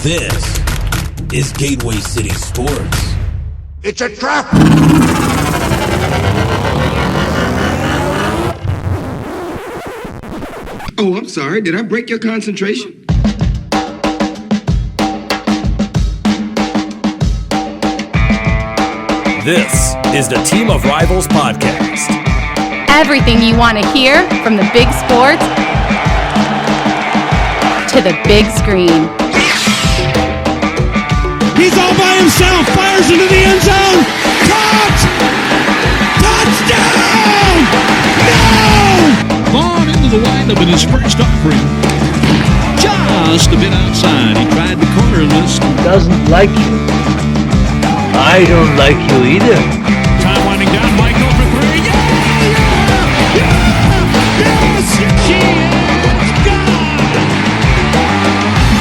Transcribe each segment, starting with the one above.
This is Gateway City Sports. It's a trap! Oh, I'm sorry. Did I break your concentration? This is the Team of Rivals podcast. Everything you want to hear from the big sports to the big screen. He's all by himself, fires into the end zone. Caught! Touchdown! No! Vaughn into the windup and his first offering. Just a bit outside. He tried the corner of this. He doesn't like you. I don't like you either. Time winding down. Michael for three. Yeah! Yes! She is gone!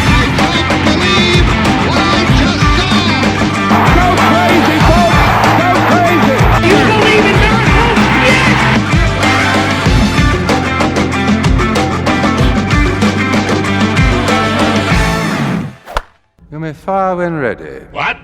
I don't believe what I just saw. Go crazy, folks! Go crazy! You believe in miracles? Yes! You may fire when ready. What?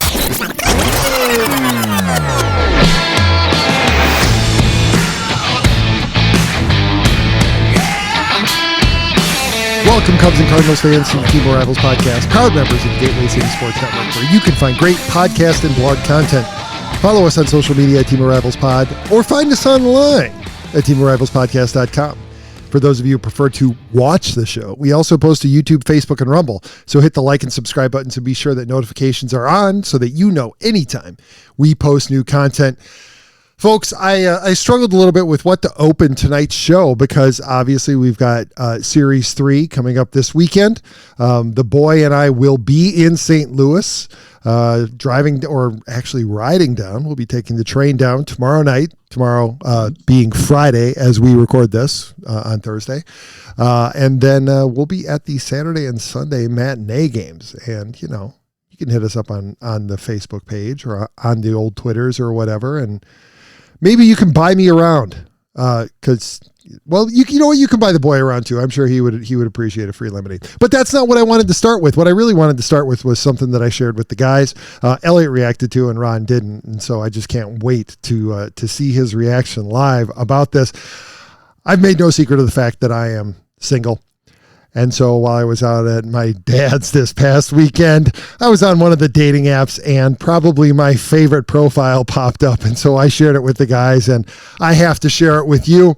Welcome, Cubs and Cardinals fans, to the Team of Rivals podcast, proud members of the Gateway City Sports Network, where you can find great podcast and blog content. Follow us on social media at Team of Rivals Pod, or find us online at teamofrivalspodcast.com. For those of you who prefer to watch the show, we also post to YouTube, Facebook, and Rumble. So hit the like and subscribe buttons and be sure that notifications are on so that you know anytime we post new content. Folks, I struggled a little bit with what to open tonight's show because obviously we've got Series 3 coming up this weekend. The boy and I will be in St. Louis, riding down. We'll be taking the train down tomorrow night, being Friday as we record this on Thursday. And then we'll be at the Saturday and Sunday matinee games. And, you know, you can hit us up on the Facebook page or on the old Twitters or whatever, and maybe you can buy me around, because, well, you know what? You can buy the boy around too. I'm sure he would appreciate a free lemonade. But that's not what I wanted to start with. What I really wanted to start with was something that I shared with the guys. Elliott reacted to and Ron didn't, and so I just can't wait to see his reaction live about this. I've made no secret of the fact that I am single. And so while I was out at my dad's this past weekend, I was on one of the dating apps and probably my favorite profile popped up. And so I shared it with the guys, and I have to share it with you.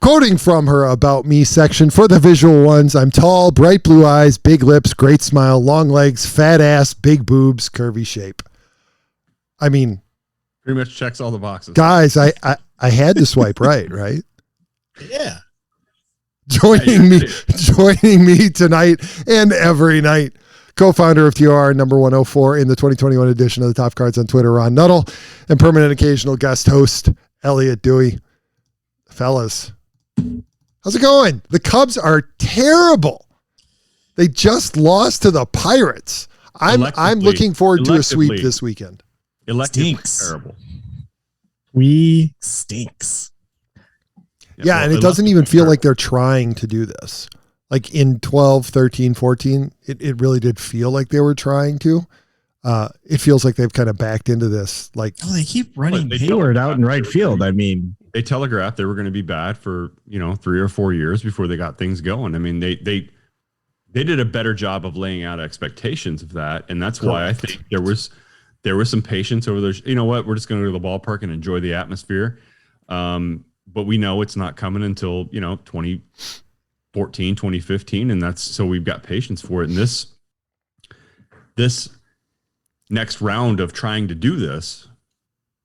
Quoting from her About Me section, for the visual ones, I'm tall, bright blue eyes, big lips, great smile, long legs, fat ass, big boobs, curvy shape. I mean, pretty much checks all the boxes. Guys, I had to swipe right? Yeah. Joining me tonight and every night, co-founder of TR number 104 in the 2021 edition of the Top Cards on Twitter, Ron Nuttall, and permanent occasional guest host, Elliott Dewey. Fellas, how's it going? The Cubs are terrible. They just lost to the Pirates. I'm looking forward to a sweep this weekend. Stinks. Terrible. We stinks. Yeah, and it doesn't even feel like they're trying to do this. Like in 12, 13, 14, it really did feel like they were trying to. It feels like they've kind of backed into this. Like, they keep running Hayward out in right field. I mean, they telegraphed they were going to be bad for 3 or 4 years before they got things going. I mean, they did a better job of laying out expectations of that, and that's why I think there was some patience over there. You know what? We're just going to go to the ballpark and enjoy the atmosphere. But we know it's not coming until 2014, 2015, and so we've got patience for it. And this next round of trying to do this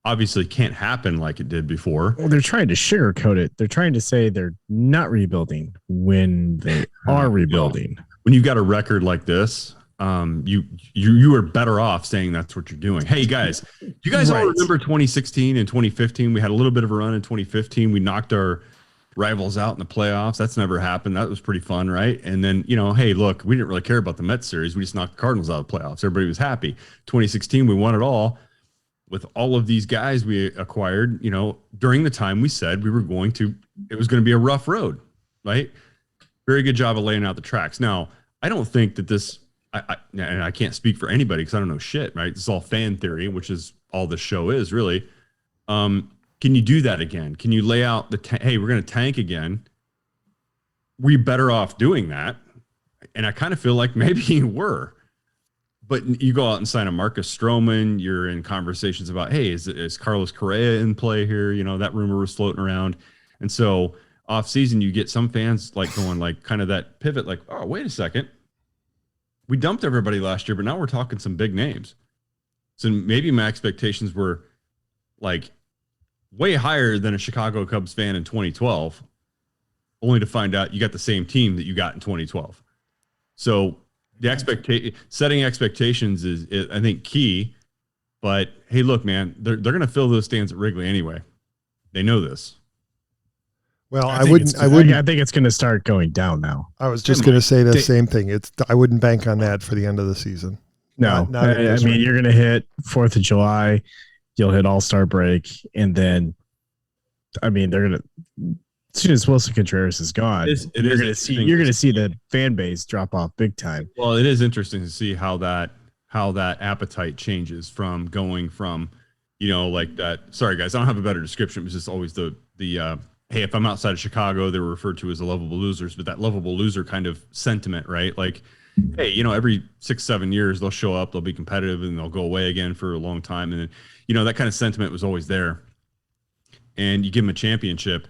obviously can't happen like it did before. Well, they're trying to sugarcoat it. They're trying to say they're not rebuilding when they are rebuilding. When you've got a record like this, you are better off saying that's what you're doing. Hey guys, you guys all remember 2016 and 2015? We had a little bit of a run in 2015. We knocked our rivals out in the playoffs. That's never happened. That was pretty fun, right? And then, hey, look, we didn't really care about the Mets series. We just knocked the Cardinals out of the playoffs. Everybody was happy. 2016, we won it all with all of these guys we acquired. During the time we said it was going to be a rough road, right? Very good job of laying out the tracks. Now, I don't think that this and I can't speak for anybody because I don't know shit, right? It's all fan theory, which is all the show is really. Can you do that again? Can you lay out hey, we're going to tank again? We better off doing that. And I kind of feel like maybe you were. But you go out and sign a Marcus Stroman. You're in conversations about, hey, is Carlos Correa in play here? You know, that rumor was floating around. And so off season, you get some fans like going like kind of that pivot, like, oh, wait a second. We dumped everybody last year, but now we're talking some big names. So maybe my expectations were like way higher than a Chicago Cubs fan in 2012, only to find out you got the same team that you got in 2012. So the setting expectations is, I think, key. But hey, look, man, they're going to fill those stands at Wrigley anyway. They know this. Well, I think it's going to start going down now. I was just going to say the same thing. I wouldn't bank on that for the end of the season. No, I mean, you're going to hit 4th of July, you'll hit All-Star break, and then, I mean, they're going to, as soon as Wilson Contreras is gone, you're going to see the fan base drop off big time. Well, it is interesting to see how that appetite changes from going from, you know, like that. Sorry, guys, I don't have a better description. It was just always the hey, if I'm outside of Chicago, they were referred to as the lovable losers, but that lovable loser kind of sentiment, right? Like, hey, you know, every 6-7 years they'll show up, they'll be competitive, and they'll go away again for a long time. And then, you know, that kind of sentiment was always there. And you give them a championship,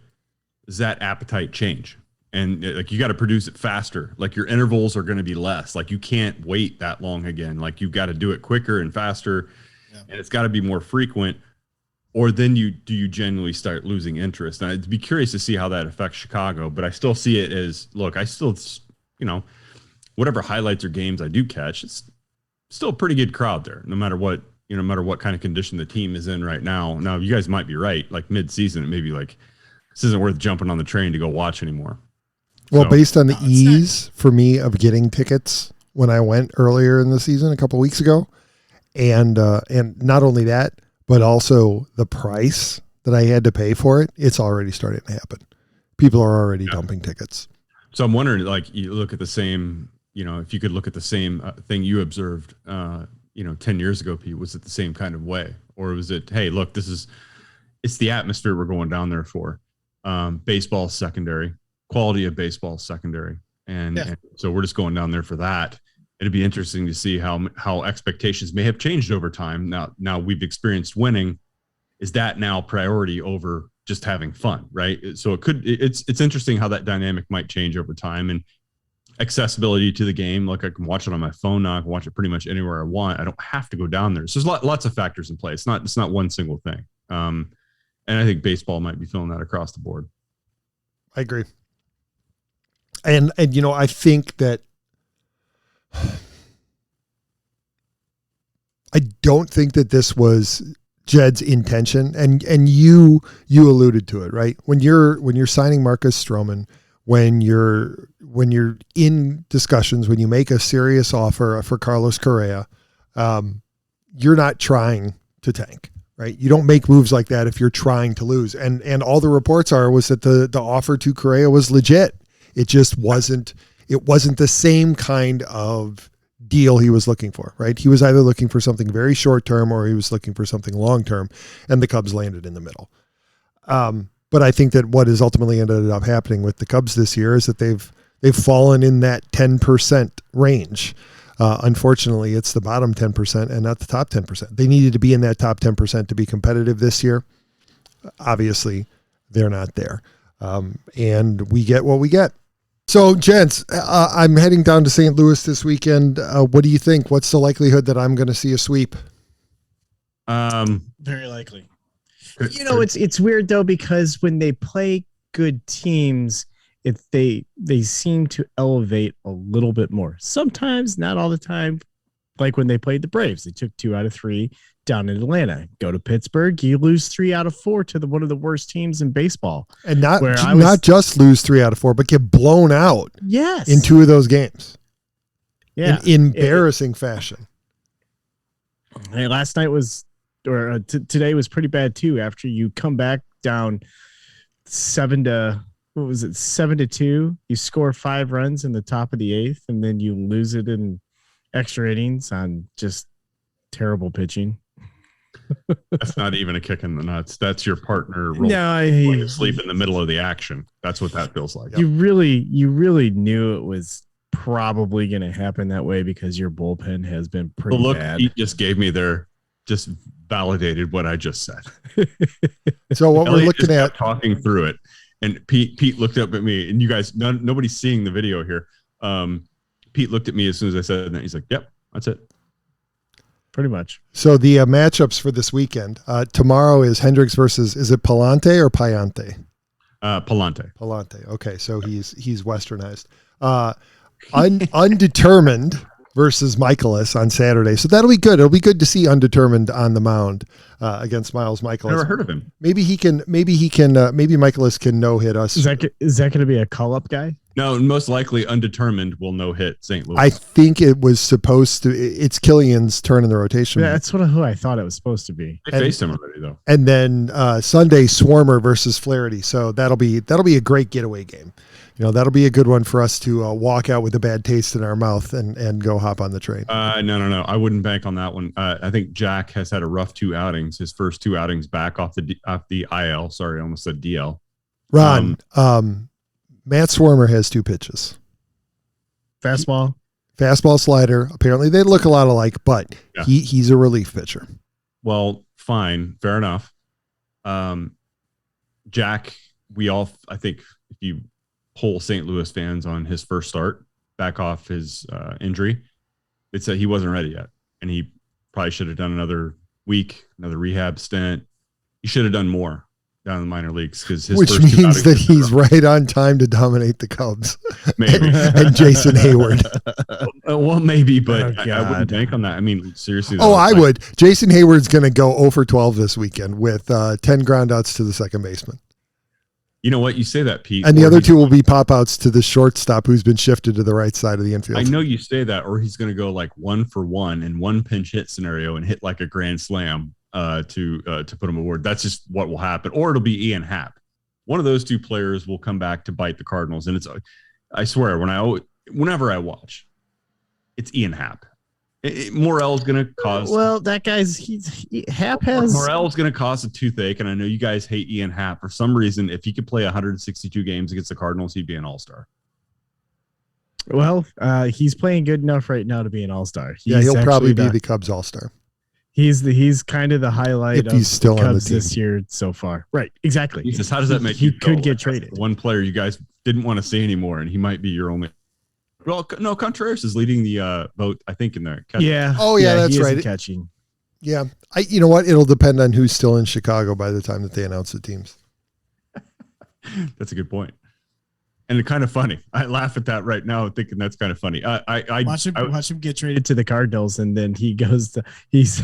does that appetite change? And like, you got to produce it faster. Like, your intervals are going to be less. Like, you can't wait that long again. Like, you've got to do it quicker and faster, and it's got to be more frequent. Or then do you genuinely start losing interest? And I'd be curious to see how that affects Chicago, but I still see it as, look, I still, you know, whatever highlights or games I do catch, it's still a pretty good crowd there, no matter what, you know, no matter what kind of condition the team is in right now. Now, you guys might be right, like mid-season, it may be like, this isn't worth jumping on the train to go watch anymore. Well, based on the ease for me of getting tickets when I went earlier in the season, a couple of weeks ago, and not only that, but also the price that I had to pay for it, it's already starting to happen. People are already dumping tickets. So I'm wondering, like, you look at the same, you know, if you could look at the same thing you observed, 10 years ago, Pete, was it the same kind of way? Or was it, hey, look, it's the atmosphere we're going down there for. Baseball secondary, quality of baseball secondary. And so we're just going down there for that. It'd be interesting to see how expectations may have changed over time. Now we've experienced winning. Is that now priority over just having fun, right? So it's interesting how that dynamic might change over time, and accessibility to the game. Like, I can watch it on my phone now. I can watch it pretty much anywhere I want. I don't have to go down there. So there's lots of factors in play. It's not one single thing. And I think baseball might be feeling that across the board. I agree. And you know, I think that I don't think that this was Jed's intention, and you alluded to it, right? When you're signing Marcus Stroman, when you're in discussions, when you make a serious offer for Carlos Correa, you're not trying to tank, right? You don't make moves like that if you're trying to lose. And all the reports was that the offer to Correa was legit. It just wasn't the same kind of deal he was looking for, right? He was either looking for something very short term or he was looking for something long term, and the Cubs landed in the middle. But I think that what has ultimately ended up happening with the Cubs this year is that they've fallen in that 10% range. Unfortunately, it's the bottom 10% and not the top 10%. They needed to be in that top 10% to be competitive this year. Obviously, they're not there. And we get what we get. So, gents, I'm heading down to St. Louis this weekend. What do you think? What's the likelihood that I'm going to see a sweep? Very likely. You know, it's weird though, because when they play good teams, they seem to elevate a little bit more. Sometimes, not all the time. Like when they played the Braves, they took 2 out of 3 down in Atlanta. Go to Pittsburgh, you lose 3 out of 4 to one of the worst teams in baseball. And not just lose 3 out of 4, but get blown out. Yes. In 2 of those games. Yeah. In embarrassing fashion. Hey, last night today was pretty bad too. After you come back down 7-2, you score 5 runs in the top of the 8th, and then you lose it in extra innings on just terrible pitching. That's not even a kick in the nuts. That's your partner going to sleep in the middle of the action. That's what that feels like. You really knew it was probably going to happen that way because your bullpen has been pretty bad. Pete just gave me just validated what I just said. So what Elliott we're looking at, talking through it, and Pete looked up at me, and you guys, nobody's seeing the video here. Pete looked at me as soon as I said that. He's like, "Yep, that's it." Pretty much. So the matchups for this weekend, tomorrow is Hendricks versus, is it Palante or Payante? Palante. Palante. Okay. So he's westernized. Undetermined versus Michaelis on Saturday. So that'll be good. It'll be good to see Undetermined on the mound against Miles Michaelis. Never heard of him. Maybe Michaelis can no-hit us. Is that going to be a call-up guy? No, most likely Undetermined will no-hit St. Louis. I think it was supposed to. It's Killian's turn in the rotation. Yeah, that's who I thought it was supposed to be. They faced him already, though. And then Sunday, Swarmer versus Flaherty. So that'll be a great getaway game. That'll be a good one for us to walk out with a bad taste in our mouth and go hop on the train. No. I wouldn't bank on that one. I think Jack has had a rough 2 outings. His first 2 outings back off the IL. Sorry, I almost said DL. Ron, Matt Swarmer has 2 pitches. Fastball, slider. Apparently they look a lot alike, but he's a relief pitcher. Well, fine. Fair enough. Jack, I think if you poll St. Louis fans on his first start back off his injury, they'd say he wasn't ready yet. And he probably should have done another week, another rehab stint. He should have done more down in the minor leagues which means that he's right on time to dominate the Cubs. Maybe. and Jason Hayward. Well, maybe, but I wouldn't bank on that. I mean, seriously. I would. Jason Hayward's going to go 0 for 12 this weekend with 10 ground outs to the second baseman. You know what? You say that, Pete. And the other 2 will be pop outs to the shortstop who's been shifted to the right side of the infield. I know you say that, or he's going to go like 1 for 1 in one pinch hit scenario and hit like a grand slam to put him aboard. That's just what will happen. Or it'll be Ian Happ. One of those 2 players will come back to bite the Cardinals. And I swear, whenever I watch, it's Ian Happ. Morel's going to cause. Well, that guy's Happ has. Morel's going to cause a toothache, and I know you guys hate Ian Happ for some reason. If he could play 162 games against the Cardinals, he'd be an all-star. Well, he's playing good enough right now to be an all-star. He'll probably be the Cubs all-star. He's kind of the highlight if he's still the Cubs on the team this year so far. Right, exactly. Jesus, how does that make you feel? He could get traded. One player you guys didn't want to see anymore, and he might be your only. Well, no, Contreras is leading the vote, I think, in there. Yeah. Oh, yeah, that's right. Catching. Yeah. You know what? It'll depend on who's still in Chicago by the time that they announce the teams. That's a good point. And it's kind of funny. I laugh at that right now, thinking that's kind of funny. Watch him get traded to the Cardinals, and then he goes to he's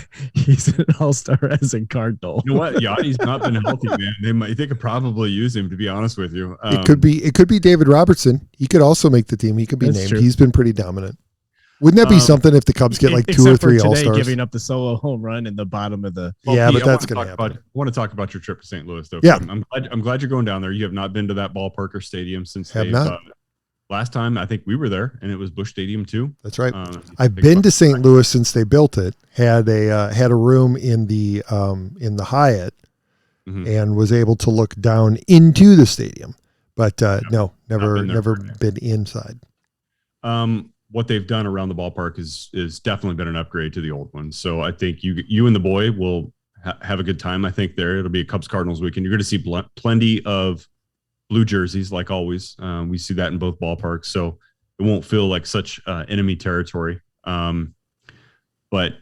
an all-star as a Cardinal. You know what? Yanni's not been healthy, man. They could probably use him, to be honest with you. It could be David Robertson. He could also make the team. He could be named. True. He's been pretty dominant. Wouldn't that be something if the Cubs get like 2 or 3 all-stars? Giving up the solo home run in the bottom of the. Well, Pete, but that's going to happen. I want to talk about your trip to St. Louis, though. Yeah, I'm glad you're going down there. You have not been to that ballpark or stadium since last time. I think we were there, and it was Busch Stadium too. That's right. I've been to St. Louis since they built it. Had a room in the Hyatt, and was able to look down into the stadium. But no, never been inside. What they've done around the ballpark is definitely been an upgrade to the old one. So I think you and the boy will have a good time. I think it'll be a Cubs Cardinals weekend. You're going to see plenty of blue jerseys, like always. We see that in both ballparks, so it won't feel like such enemy territory. But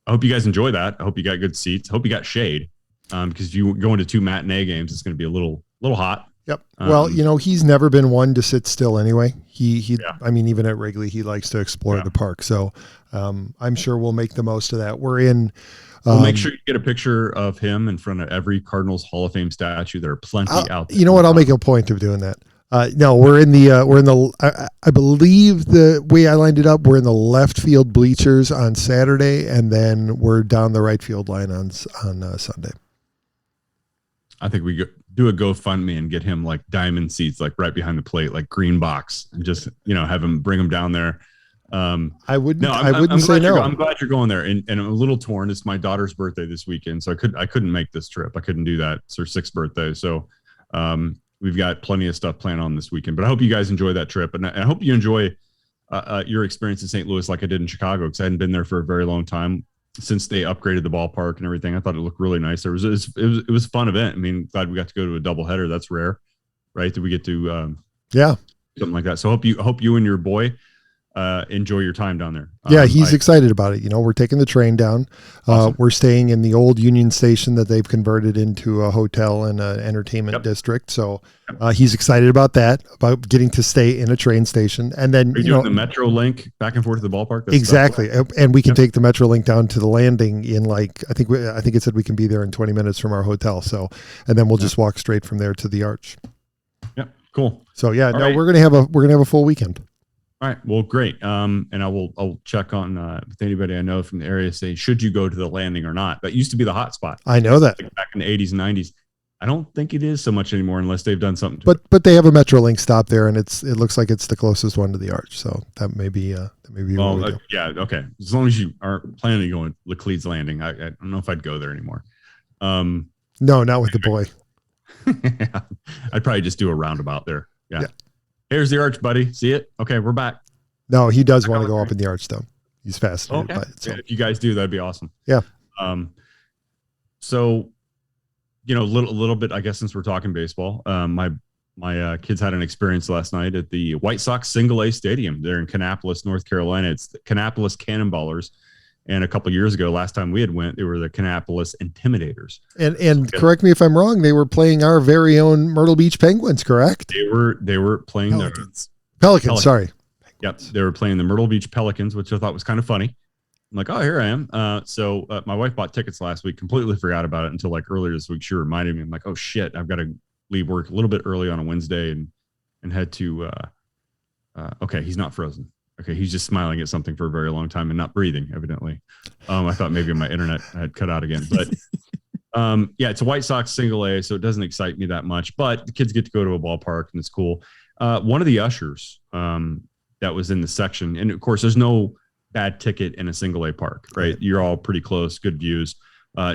I hope you guys enjoy that. I hope you got good seats. I hope you got shade, because if you go into 2 matinee games, it's going to be a little hot. Yep. Well, he's never been one to sit still anyway. I mean, even at Wrigley, he likes to explore the park. So I'm sure we'll make the most of that. We're in. We'll make sure you get a picture of him in front of every Cardinals Hall of Fame statue. There are plenty out there. You know what? I'll make a point of doing that. No, we're in the. I believe the way I lined it up, we're in the left field bleachers on Saturday, and then we're down the right field line on Sunday. I think we do a GoFundMe and get him like diamond seats, like right behind the plate, like green box, and just have him bring him down there. I wouldn't. No, I wouldn't say no. I'm glad you're going there, and I'm a little torn. It's my daughter's birthday this weekend, so I couldn't make this trip. I couldn't do that. It's her 6th birthday, so we've got plenty of stuff planned on this weekend. But I hope you guys enjoy that trip, and I hope you enjoy your experience in St. Louis like I did in Chicago, because I hadn't been there for a very long time since they upgraded the ballpark and everything. I thought it looked really nice. It was a fun event. I mean, glad we got to go to a doubleheader. That's rare, right? That we get to something like that. So I hope you and your boy enjoy your time down there. Yeah, he's excited about it. We're taking the train down. Awesome. We're staying in the old Union Station that they've converted into a hotel and an entertainment district. So he's excited about that, about getting to stay in a train station. And then, are you doing the Metro Link back and forth to the ballpark? That's exactly. And we can take the Metro Link down to the landing in I think it said we can be there in 20 minutes from our hotel. So, and then we'll just walk straight from there to the Arch. Yep. Cool. So All right. we're going to have a full weekend. All right. Well, great. And I'll check on with anybody I know from the area, say, should you go to the landing or not? That used to be the hot spot. I know that. Back in the 80s and 90s. I don't think it is so much anymore unless they've done something to it. But they have a Metrolink stop there, and it looks like it's the closest one to the Arch. So that may be yeah, okay. As long as you aren't planning to go in Laclede's Landing, I don't know if I'd go there anymore. No, not with the boy. Yeah, I'd probably just do a roundabout there. Yeah. Here's the Arch, buddy. See it? Okay, we're back. No, he does want to go up in the Arch, though. He's fascinated by it. So. Yeah, if you guys do, that'd be awesome. Yeah. So, a little bit, I guess, since we're talking baseball, my kids had an experience last night at the White Sox Single A Stadium there in Kannapolis, North Carolina. It's the Kannapolis Cannon Ballers. And a couple of years ago, last time we had went, they were the Kannapolis Intimidators. And correct me if I'm wrong, they were playing our very own Myrtle Beach Penguins, correct? They were playing Pelicans. Sorry. Yep, they were playing the Myrtle Beach Pelicans, which I thought was kind of funny. I'm like, oh, here I am. So my wife bought tickets last week, completely forgot about it until like earlier this week. She reminded me. I'm like, oh shit, I've got to leave work a little bit early on a Wednesday and head to. Okay, he's not frozen. Okay, he's just smiling at something for a very long time and not breathing, evidently. I thought maybe my internet had cut out again. But, it's a White Sox Single A, so it doesn't excite me that much. But the kids get to go to a ballpark, and it's cool. One of the ushers that was in the section, and, of course, there's no bad ticket in a Single A park, right? You're all pretty close, good views.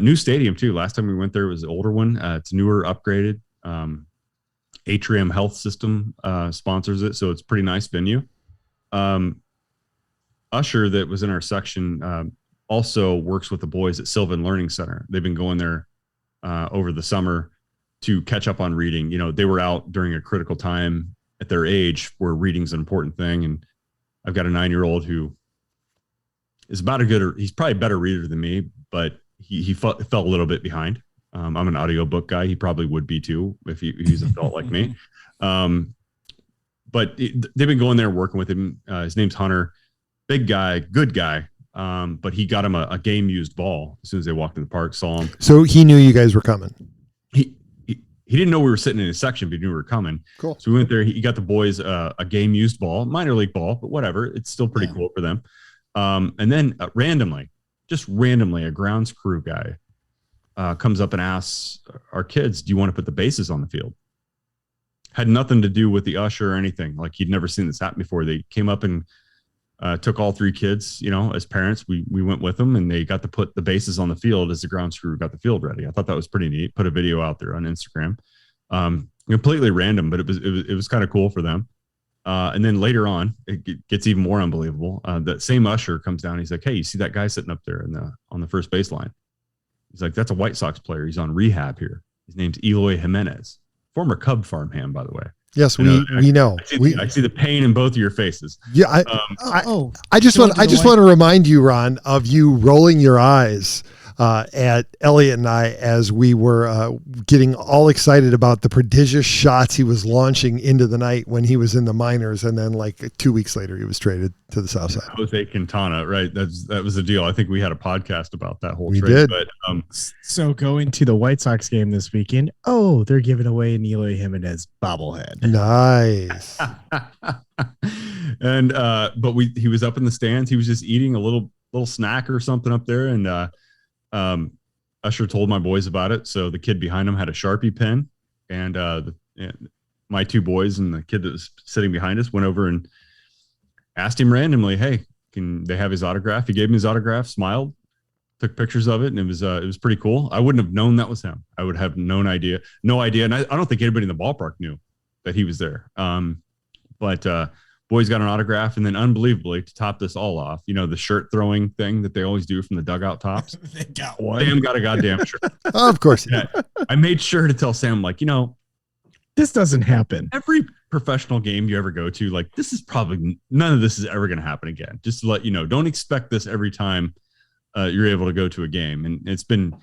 New stadium, too. Last time we went there, it was the older one. It's newer, upgraded. Atrium Health System sponsors it, so it's a pretty nice venue. Usher that was in our section also works with the boys at Sylvan Learning Center. They've been going there over the summer to catch up on reading. They were out during a critical time at their age where reading's an important thing. And I've got a 9-year-old who is he's probably a better reader than me, but he fell a little bit behind. I'm an audiobook guy. He probably would be too if he's an adult like me. But they've been going there working with him. His name's Hunter. Big guy, good guy. But he got him a game-used ball as soon as they walked in the park, saw him. So he knew you guys were coming. He didn't know we were sitting in his section, but he knew we were coming. Cool. So we went there. He got the boys a game-used ball, minor league ball, but whatever. It's still pretty cool for them. And then randomly, a grounds crew guy comes up and asks our kids, do you want to put the bases on the field? Had nothing to do with the usher or anything. Like he'd never seen this happen before. They came up and took all 3 kids, as parents. We went with them and they got to put the bases on the field as the grounds crew got the field ready. I thought that was pretty neat. Put a video out there on Instagram. Completely random, but it was kind of cool for them. And then later on, it gets even more unbelievable. That same usher comes down. He's like, hey, you see that guy sitting up there on the first baseline? He's like, that's a White Sox player. He's on rehab here. His name's Eloy Jimenez. Former Cub farmhand, by the way. Yes, we know. I see the pain in both of your faces. Yeah, I just want to remind you, Ron, of you rolling your eyes at Elliott and I as we were getting all excited about the prodigious shots he was launching into the night when he was in the minors, and then like 2 weeks later he was traded to the South Side. Jose Quintana, right? That was the deal. I think we had a podcast about that whole trade. Did. But so going to the White Sox game this weekend. Oh, they're giving away an Eloy Jimenez bobblehead. Nice. And but he was up in the stands. He was just eating a little snack or something up there, and Usher told my boys about it. So the kid behind him had a Sharpie pen, and my 2 boys and the kid that was sitting behind us went over and asked him randomly, hey, can they have his autograph? He gave me his autograph, smiled, took pictures of it, and it was pretty cool. I wouldn't have known that was him. I would have no idea. And I don't think anybody in the ballpark knew that he was there. But boys got an autograph, and then unbelievably, to top this all off, the shirt throwing thing that they always do from the dugout tops. They got one. Sam got a goddamn shirt. Of course. Yeah, I made sure to tell Sam, like, this doesn't happen. Every professional game you ever go to, like, this is probably none of this is ever going to happen again. Just to let you know, don't expect this every time you're able to go to a game. And it's been,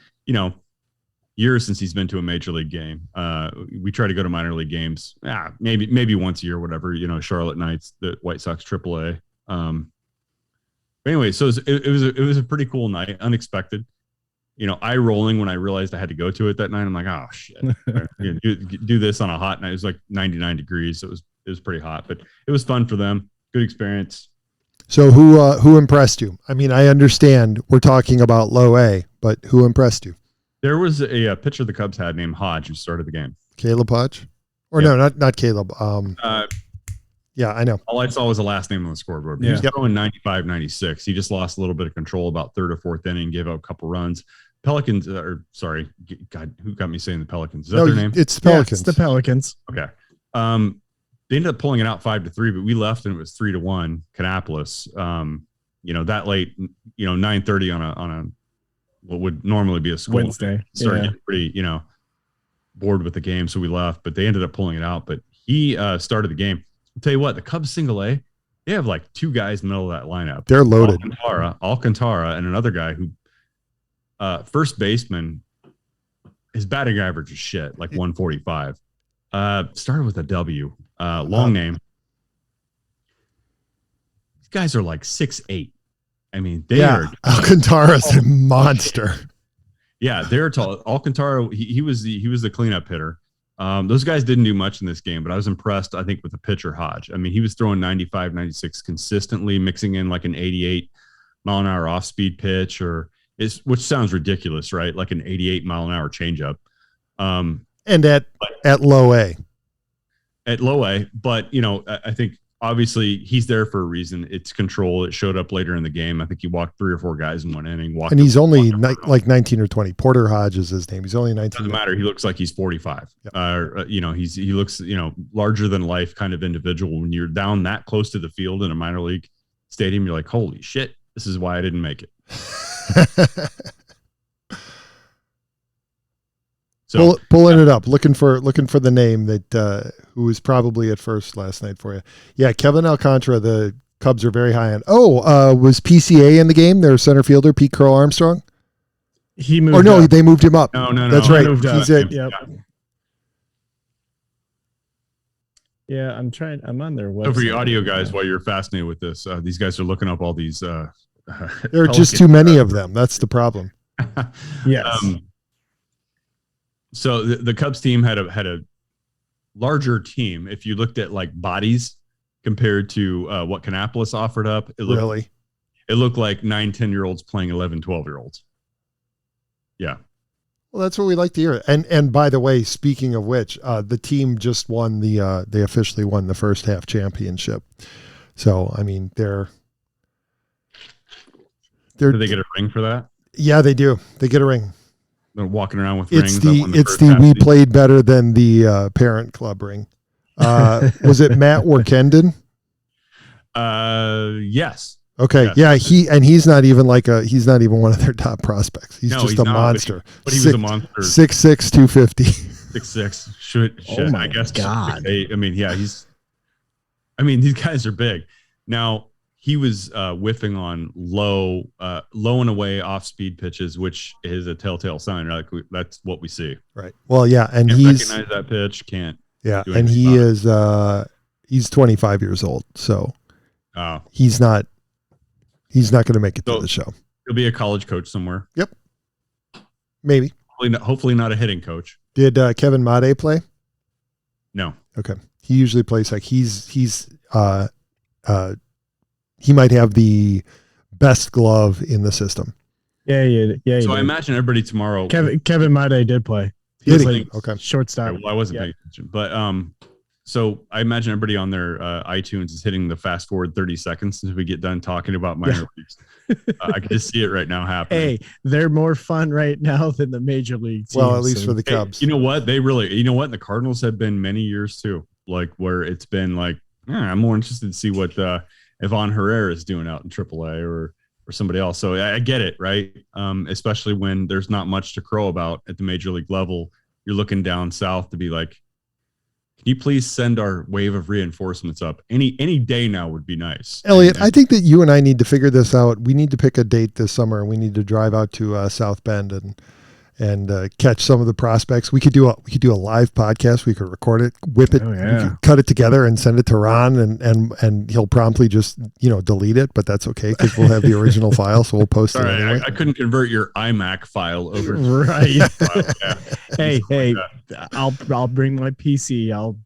years since he's been to a major league game. We try to go to minor league games. Maybe once a year, whatever, Charlotte Knights, the White Sox AAA. But anyway, so it was a pretty cool night, unexpected. Eye rolling when I realized I had to go to it that night. I'm like, oh shit, do this on a hot night. It was like 99 degrees. So it was pretty hot, but it was fun for them. Good experience. So who impressed you? I mean, I understand we're talking about low A, but who impressed you? There was a pitcher the Cubs had named Hodge who started the game. Caleb Hodge? Or yeah. No, not Caleb. Yeah, I know. All I saw was the last name on the scoreboard. He was going 95, 96. He just lost a little bit of control about third or fourth inning, gave up a couple runs. Pelicans, God, who got me saying the Pelicans? Is that their name? It's the Pelicans. Yeah, it's the Pelicans. Okay. They ended up pulling it out 5-3, but we left and it was 3-1. Kannapolis. That late, 9:30 on a what would normally be a school Wednesday. Started getting pretty, bored with the game, so we left. But they ended up pulling it out. But he started the game. I'll tell you what, the Cubs single A, they have like two guys in the middle of that lineup. They're loaded. Alcantara, and another guy who, first baseman, his batting average is shit, like 145. Started with a W. Long name. These guys are like 6'8". I mean, they are. Alcantara's a monster. Yeah, they're tall. Alcantara, he was the cleanup hitter. Those guys didn't do much in this game, but I was impressed, I think, with the pitcher Hodge. I mean, he was throwing 95, 96 consistently, mixing in like an 88 mile an hour off speed pitch, which sounds ridiculous, right? Like an 88 mile an hour changeup. And at low A. At low A, but I think obviously he's there for a reason. It's control. It showed up later in the game. I think he walked 3 or 4 guys in one inning. And he's only like 19 or 20. Porter Hodge is his name. He's only 19. Doesn't matter. He looks like he's 45. Yep. He looks larger than life kind of individual. When you're down that close to the field in a minor league stadium, you're like, holy shit, this is why I didn't make it. So pulling it up, looking for the name that who was probably at first last night for you. Yeah, Kevin Alcantara. The Cubs are very high on. Was PCA in the game? Their center fielder, Pete Crow Armstrong. He moved. Up. They moved him up. No. That's right. He's it. Yep. Yeah, I'm on their website. So for you audio guys, while you're fascinated with this, these guys are looking up all these. There are just too many of them. That's the problem. Yes. So the Cubs team had a larger team. If you looked at like bodies compared to what Kannapolis offered up, it looked like 9-10-year-olds playing 11-12-year-olds. Yeah. Well, that's what we like to hear. And by the way, speaking of which, the team just won they officially won the first half championship. So I mean, they're do they get a ring for that? Yeah, they do. They get a ring. They're walking around with rings. It's the we played better than the parent club ring. Was it Matt Workenden? Yes. Okay. Yes. Yeah. He's not even he's not even one of their top prospects. He's just a monster. But he was a monster. 6'6", 250. 6'6". Shit. Oh my I guess. God. I mean, these guys are big. Now, he was whiffing on low and away off speed pitches, which is a telltale sign. Like that's what we see. Right. Well, yeah, and can't he's recognize that pitch. Can't. Yeah, and he is he's 25 years old, so he's not going to make it to the show. He'll be a college coach somewhere. Yep. Maybe. Hopefully not a hitting coach. Did Kevin Made play? No. Okay. He usually plays like he might have the best glove in the system. Yeah. So I imagine everybody tomorrow. Kevin Made did play. Did he? Okay. Shortstop. Well, I wasn't paying attention, but So I imagine everybody on their iTunes is hitting the fast forward 30 seconds since we get done talking about minor leagues. I can just see it right now happening. Hey, they're more fun right now than the major league teams. Well, at least for the Cubs. You know what? The Cardinals have been many years too. Like where it's been like, I'm more interested to see what Ivan Herrera is doing out in AAA or somebody else. So I get it, right? Especially when there's not much to crow about at the major league level. You're looking down south to be like, can you please send our wave of reinforcements up? Any day now would be nice. Elliott, I think that you and I need to figure this out. We need to pick a date this summer. We need to drive out to South Bend and catch some of the prospects. We could do a live podcast. We could record it, whip it, we could cut it together and send it to Ron, and he'll promptly just delete it. But that's okay because we'll have the original file, so we'll post it anyway. I couldn't convert your iMac file over. Right. Hey, I'll bring my PC. I'll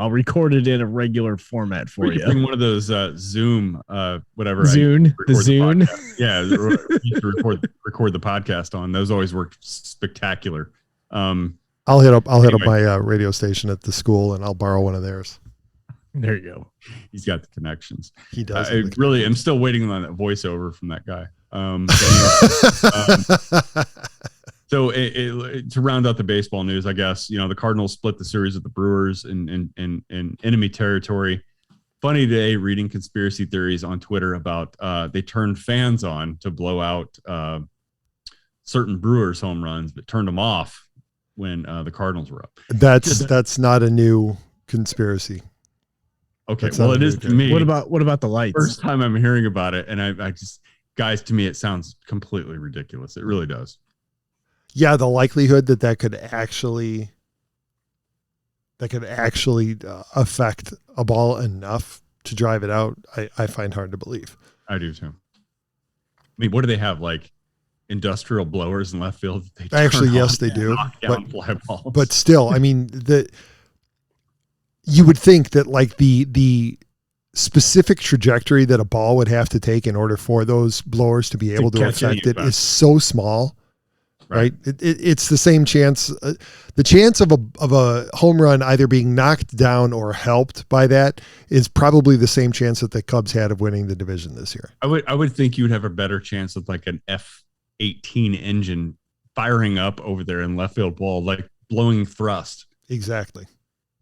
record it in a regular format for you. Bring one of those Zoom, whatever. Zune, the Zune. Yeah, you can record the podcast on. Those always work spectacular. I'll hit up my radio station at the school, and I'll borrow one of theirs. There you go. He's got the connections. He does. I'm still waiting on that voiceover from that guy. So to round out the baseball news, I guess, the Cardinals split the series with the Brewers in enemy territory. Funny today reading conspiracy theories on Twitter about they turned fans on to blow out certain Brewers home runs, but turned them off when the Cardinals were up. That's not a new conspiracy. Okay, well, it is to me. What about the lights? First time I'm hearing about it, and I just, guys, to me, it sounds completely ridiculous. It really does. Yeah, the likelihood that could actually affect a ball enough to drive it out, I find hard to believe. I do too. I mean, what do they have, like industrial blowers in left field? Yes, they do. But still, I mean, you would think that like the specific trajectory that a ball would have to take in order for those blowers to be able to affect it is so small. Right. It's the same chance. The chance of a home run either being knocked down or helped by that is probably the same chance that the Cubs had of winning the division this year. I would think you would have a better chance of like an F-18 engine firing up over there in left field ball, like blowing thrust. Exactly.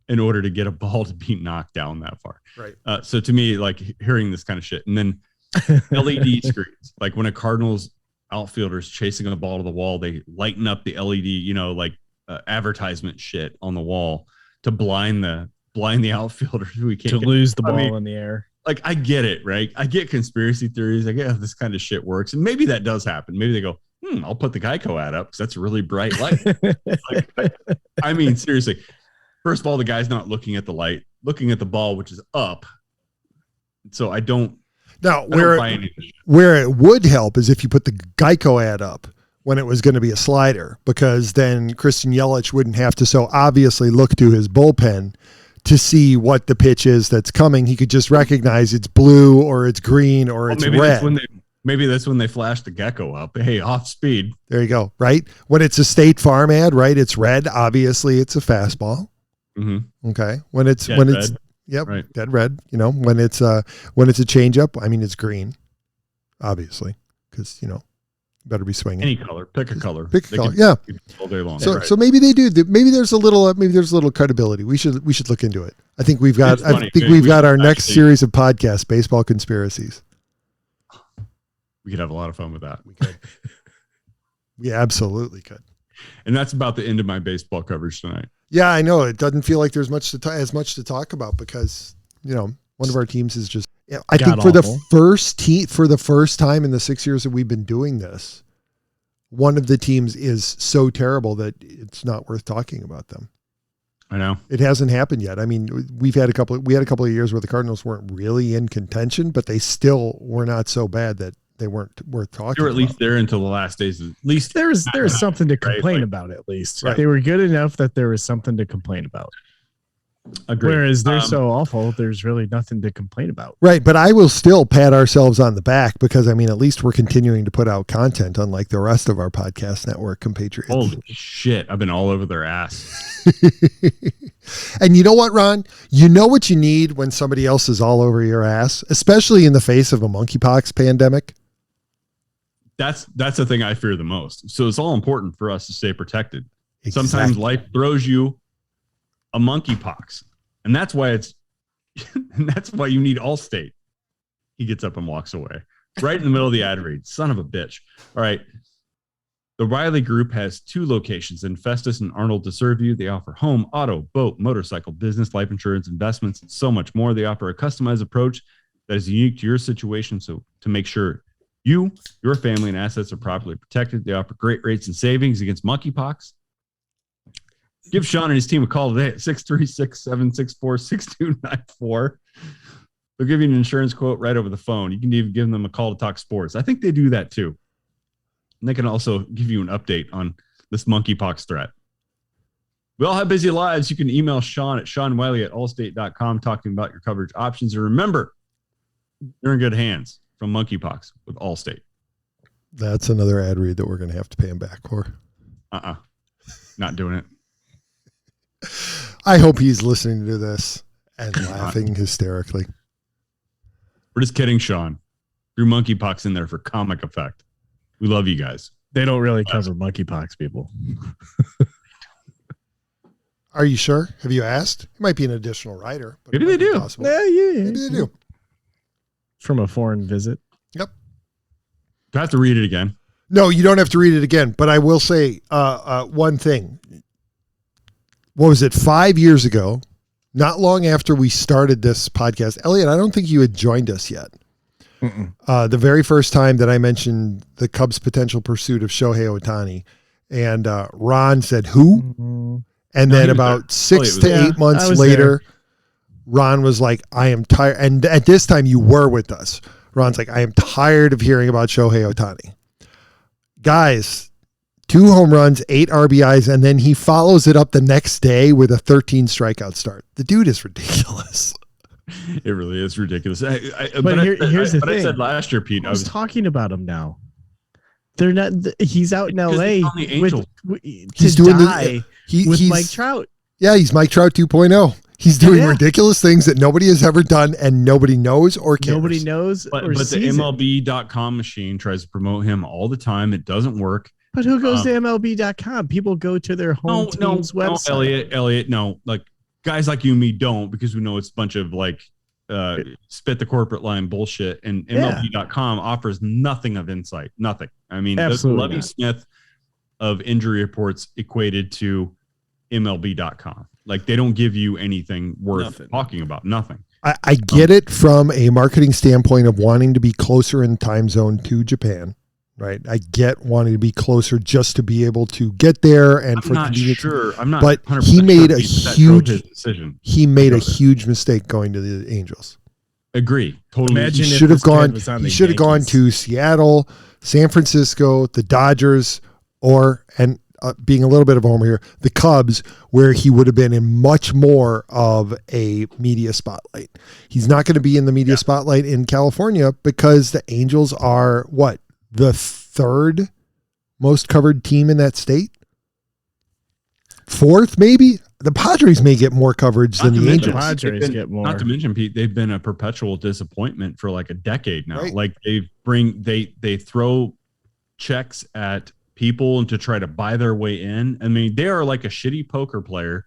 In order to get a ball to be knocked down that far. Right. So to me, like hearing this kind of shit, and then LED screens, like when a Cardinals outfielders chasing a ball to the wall, they lighten up the LED, advertisement shit on the wall to blind the outfielders who we can't lose the ball in the air. Like, I get it, right? I get conspiracy theories. I get how this kind of shit works, and maybe that does happen. Maybe they go, I'll put the Geico ad up because that's a really bright light. I mean, seriously. First of all, the guy's not looking at the light, looking at the ball, which is up. So I don't. Now, where it would help is if you put the Geico ad up when it was going to be a slider, because then Christian Yelich wouldn't have to so obviously look to his bullpen to see what the pitch is that's coming. He could just recognize it's blue or it's green or it's red. Maybe that's when they flash the Gecko up. Hey, off speed. There you go. Right. When it's a State Farm ad, right? It's red. Obviously, it's a fastball. Mm-hmm. Okay. When it's yep, right. Dead red. When it's a changeup, I mean it's green, obviously, because better be swinging. Any color, pick a color. Yeah. All day long. So maybe they do. Maybe there's a little credibility. We should look into it. I think we've got our next series of podcasts, baseball conspiracies. We could have a lot of fun with that. We could. We absolutely could. And that's about the end of my baseball coverage tonight. Yeah, I know. It doesn't feel like there's as much to talk about because, one of our teams is just, I think for the first time in the 6 years that we've been doing this, one of the teams is so terrible that it's not worth talking about them. I know. It hasn't happened yet. I mean, we had a couple of years where the Cardinals weren't really in contention, but they still were not so bad that they weren't worth talking about. They were at least there until the last days. At least there was something to complain about. At least they were good enough that there was something to complain about. Agreed. Whereas they're so awful, there's really nothing to complain about. Right, but I will still pat ourselves on the back because, I mean, at least we're continuing to put out content unlike the rest of our podcast network compatriots. Holy shit, I've been all over their ass. And you know what, Ron? You know what you need when somebody else is all over your ass, especially in the face of a monkeypox pandemic? That's the thing I fear the most. So it's all important for us to stay protected. Exactly. Sometimes life throws you a monkeypox, and that's why that's why you need Allstate. He gets up and walks away right in the middle of the ad read. Son of a bitch. All right. The Riley Group has 2 locations in Festus and Arnold to serve you. They offer home, auto, boat, motorcycle, business, life insurance, investments, and so much more. They offer a customized approach that is unique to your situation. So to make sure you, your family, and assets are properly protected, they offer great rates and savings against monkeypox. Give Sean and his team a call today at 636-764-6294. They'll give you an insurance quote right over the phone. You can even give them a call to talk sports. I think they do that too. And they can also give you an update on this monkeypox threat. We all have busy lives. You can email Sean at SeanWiley@allstate.com talking about your coverage options. And remember, you're in good hands from monkeypox with Allstate. That's another ad read that we're going to have to pay him back for. Not doing it. I hope he's listening to this and laughing hysterically. We're just kidding, Sean. Threw monkeypox in there for comic effect. We love you guys. They don't really cover monkeypox, people. Are you sure? Have you asked? It might be an additional rider. But maybe they do. Yeah. Maybe they do. From a foreign visit. Yep. Do I have to read it again? No, you don't have to read it again. But I will say one thing. What was it? 5 years ago, not long after we started this podcast, Elliott, I don't think you had joined us yet. The very first time that I mentioned the Cubs' potential pursuit of Shohei Ohtani, and Ron said, who? And then about 6 to 8 months later, Ron was like, I am tired. And at this time, you were with us. Ron's like, I am tired of hearing about Shohei Ohtani. Guys, 2 home runs, 8 RBIs, and then he follows it up the next day with a 13 strikeout start. The dude is ridiculous. It really is ridiculous. Here's the thing. I said last year, Pete, I was talking about him now. They're not. He's out in LA with Mike Trout. Yeah, he's Mike Trout 2.0. He's doing ridiculous things that nobody has ever done and nobody knows or cares. Nobody knows. But the MLB.com machine tries to promote him all the time. It doesn't work. But who goes to MLB.com? People go to their home team's website. No, Elliott, no. Like guys like you and me don't, because we know it's a bunch of like spit the corporate line bullshit. And MLB.com offers nothing of insight. Nothing. I mean, Lovie Smith of injury reports equated to MLB.com. Like they don't give you anything worth talking about. Nothing. I get it from a marketing standpoint of wanting to be closer in time zone to Japan. Right, I get wanting to be closer just to be able to get there, and I'm not sure. I'm not. But he made a huge decision. He made a huge mistake going to the Angels. Agree. Totally. Imagine he should have gone. He should have gone to Seattle, San Francisco, the Dodgers, or being a little bit of a homer here, the Cubs, where he would have been in much more of a media spotlight. He's not going to be in the media spotlight in California because the Angels are what? The 3rd most covered team in that state? 4th, maybe? The Padres may get more coverage than the Angels. The Padres get more. Not to mention, Pete, they've been a perpetual disappointment for like a decade now. Right. Like they throw checks at people and to try to buy their way in. I mean, they are like a shitty poker player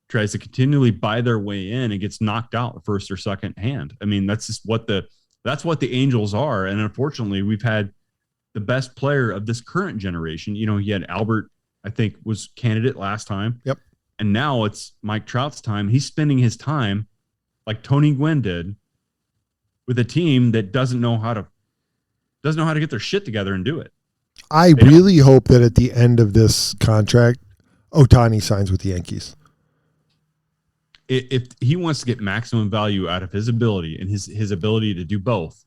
tries to continually buy their way in and gets knocked out first or second hand. I mean, that's just what the Angels are. And unfortunately, we've had the best player of this current generation. You know, he had Albert, I think, was candidate last time. Yep. And now it's Mike Trout's time. He's spending his time like Tony Gwynn did with a team that doesn't know how to get their shit together and do it. I really hope that at the end of this contract, Ohtani signs with the Yankees. If he wants to get maximum value out of his ability and his ability to do both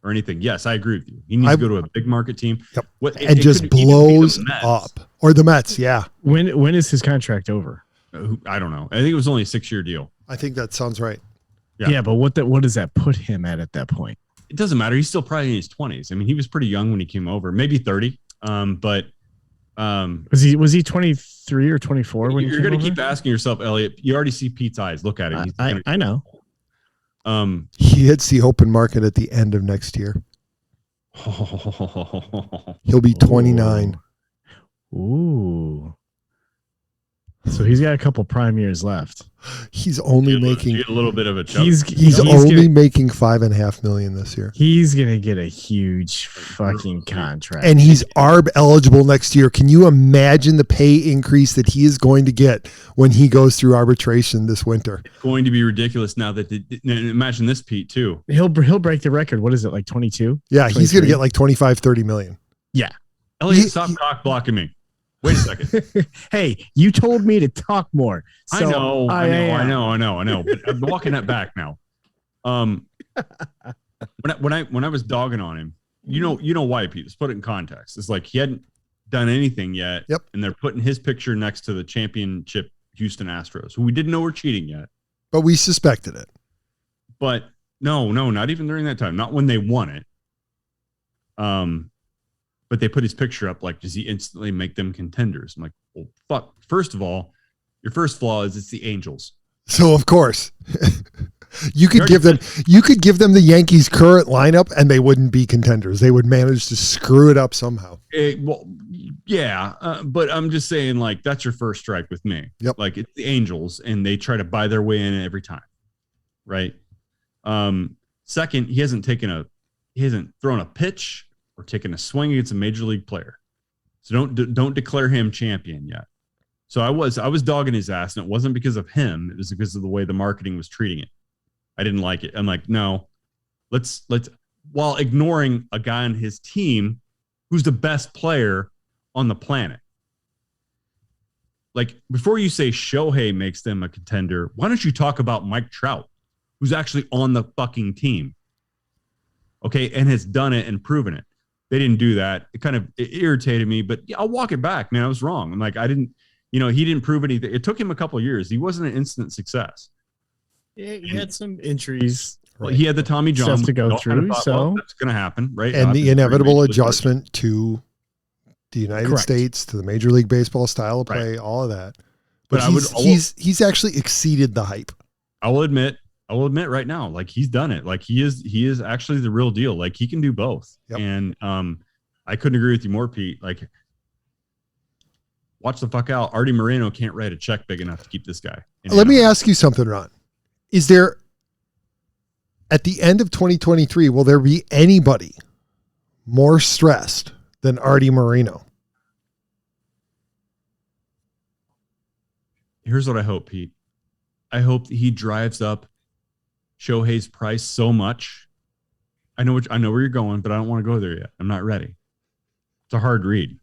or anything, yes, I agree with you. He needs to go to a big market team. Yep. And just blows up. Or the Mets, yeah. When is his contract over? I don't know. I think it was only a 6-year deal. I think that sounds right. Yeah, but what does that put him at that point? It doesn't matter. He's still probably in his 20s. I mean, he was pretty young when he came over, maybe 30. But was he 23 or 24 when you're going to keep asking yourself, Elliott? You already see Pete's eyes. Look at it. I know. He hits the open market at the end of next year. He'll be 29. Ooh. So he's got a couple prime years left. He's only making a little bit of a choke. He's only making $5.5 million this year. He's gonna get a huge fucking contract, and he's ARB eligible next year. Can you imagine the pay increase that he is going to get when he goes through arbitration this winter? It's going to be ridiculous now that imagine this, Pete, too. He'll break the record. What is it, like 22? Yeah, 23? he's gonna get like 25-30 million. Yeah. Elliott, stop cock blocking me. Wait a second. Hey, you told me to talk more. So I know. But I'm walking that back now. When I was dogging on him, you know why, Pete? Let's put it in context. It's like he hadn't done anything yet. Yep. And they're putting his picture next to the championship Houston Astros, who we didn't know were cheating yet. But we suspected it. But no, not even during that time. Not when they won it. But they put his picture up like, does he instantly make them contenders? I'm like, well, fuck. First of all, your first flaw is it's the Angels. So of course, you could give them the Yankees' current lineup, and they wouldn't be contenders. They would manage to screw it up somehow. But I'm just saying, like, that's your first strike with me. Yep. Like, it's the Angels, and they try to buy their way in every time, right? Second, he hasn't thrown a pitch or taking a swing against a major league player. So don't declare him champion yet. So I was dogging his ass, and it wasn't because of him. It was because of the way the marketing was treating it. I didn't like it. I'm like, no, let's while ignoring a guy on his team who's the best player on the planet. Like, before you say Shohei makes them a contender, why don't you talk about Mike Trout, who's actually on the fucking team? Okay, and has done it and proven it. They didn't do that. It irritated me, but I'll walk it back, man. I was wrong. I'm like, he didn't prove anything. It took him a couple of years. He wasn't an instant success. Yeah, he had some injuries. Well, he had the Tommy John stuff to go through, so that's going to happen, right? And the inevitable adjustment to the United States, to the Major League Baseball style of play, all of that. But he's actually exceeded the hype. I will admit right now, like, he's done it. Like, he is actually the real deal. Like, he can do both. Yep. And I couldn't agree with you more, Pete. Like, watch the fuck out. Artie Moreno can't write a check big enough to keep this guy. Let me ask you something, Ron. Is there, at the end of 2023, will there be anybody more stressed than Artie Moreno? Here's what I hope, Pete. I hope that he drives up Shohei's price so much. I know where you're going, but I don't want to go there yet. I'm not ready. It's a hard read.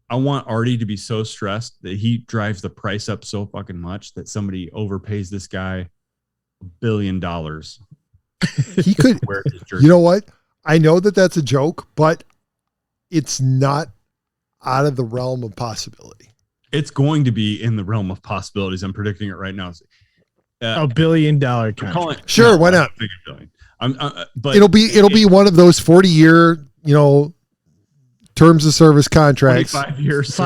I want Artie to be so stressed that he drives the price up so fucking much that somebody overpays this guy $1 billion. He could. You know what? I know that that's a joke, but it's not out of the realm of possibility. It's going to be in the realm of possibilities. I'm predicting it right now. $1 billion contract. Sure, why not? But it'll be one of those 40-year, terms of service contracts. 25 years.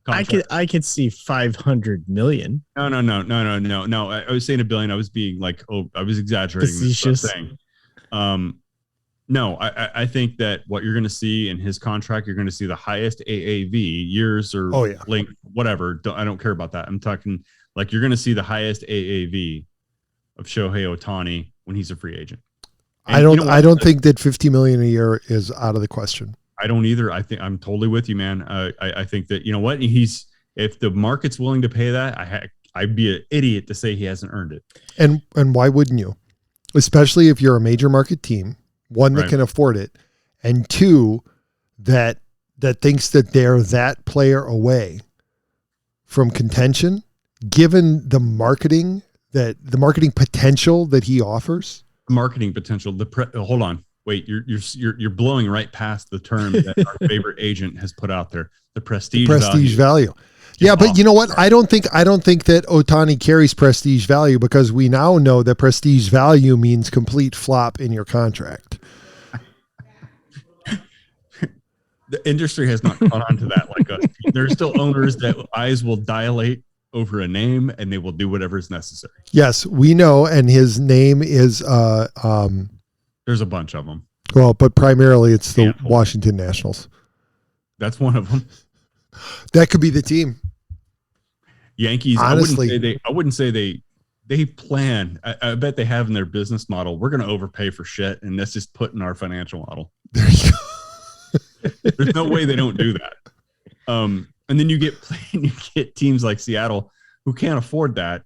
I could see 500 million. No. I was saying $1 billion. I was being like, I was exaggerating. Facetious. No, I think that what you're going to see in his contract, you're going to see the highest AAV years or length, whatever. I don't care about that. I'm talking like you're going to see the highest AAV of Shohei Ohtani when he's a free agent. And I don't think that $50 million a year is out of the question. I don't either. I think I'm totally with you, man. I think that, you know what, if the market's willing to pay that, I'd be an idiot to say he hasn't earned it. And why wouldn't you? Especially if you're a major market team, one that can afford it, and two that thinks that they're that player away from contention, given the marketing potential that he offers. Marketing potential. Hold on. Wait, you're blowing right past the term that our favorite agent has put out there. The prestige value. Yeah, but you know what? I don't think that Ohtani carries prestige value, because we now know that prestige value means complete flop in your contract. The industry has not caught on to that like us. There's still owners that eyes will dilate over a name, and they will do whatever is necessary. Yes, we know, and his name is there's a bunch of them. Well, but primarily it's the Washington Nationals. That's one of them. That could be the team. Yankees. Honestly, I wouldn't say they plan. I bet they have in their business model, we're going to overpay for shit, and that's just put in our financial model. There you go. There's no way they don't do that. And then you get teams like Seattle who can't afford that,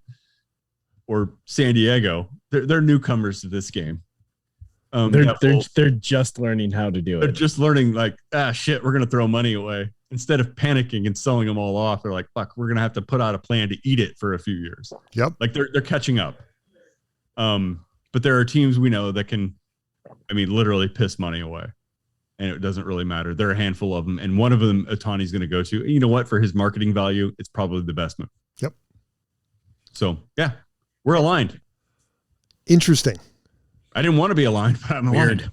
or San Diego. They're newcomers to this game. They're just learning how to do it. They're just learning, like, shit, we're going to throw money away. Instead of panicking and selling them all off, they're like, fuck, we're going to have to put out a plan to eat it for a few years. Yep. Like they're catching up. But there are teams we know that can, literally piss money away. And it doesn't really matter. There are a handful of them. And one of them, Ohtani's going to go to. You know what? For his marketing value, it's probably the best move. Yep. So, yeah, we're aligned. Interesting. I didn't want to be aligned, but I'm aligned. Weird.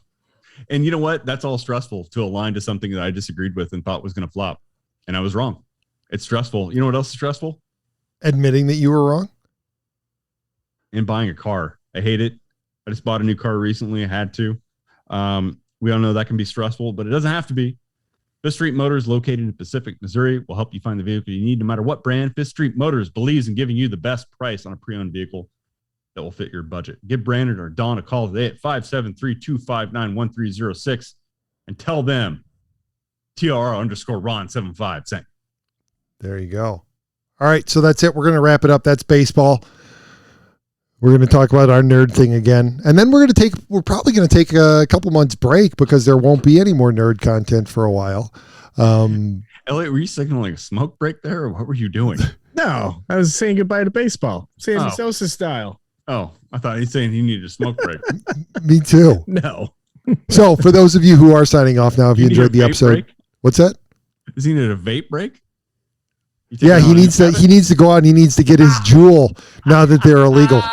And you know what? That's all stressful, to align to something that I disagreed with and thought was going to flop. And I was wrong. It's stressful. You know what else is stressful? Admitting that you were wrong? And buying a car. I hate it. I just bought a new car recently. I had to. We all know that can be stressful, but it doesn't have to be. Fifth Street Motors, located in Pacific, Missouri, will help you find the vehicle you need no matter what brand. Fifth Street Motors believes in giving you the best price on a pre-owned vehicle that will fit your budget. Give Brandon or Dawn a call today at 573-259-1306 and tell them TR_Ron75 sent. There you go. All right, so that's it. We're going to wrap it up. That's baseball. We're going to talk about our nerd thing again. And then we're probably going to take a couple months break, because there won't be any more nerd content for a while. Elliott, were you signaling a smoke break there, or what were you doing? No, I was saying goodbye to baseball. Sammy Sosa style. Oh, I thought he was saying he needed a smoke break. Me too. No. So for those of you who are signing off now, if you enjoyed the episode, break? What's that? Does he need a vape break? Yeah, he needs to go out and he needs to get his Juul now that they're illegal.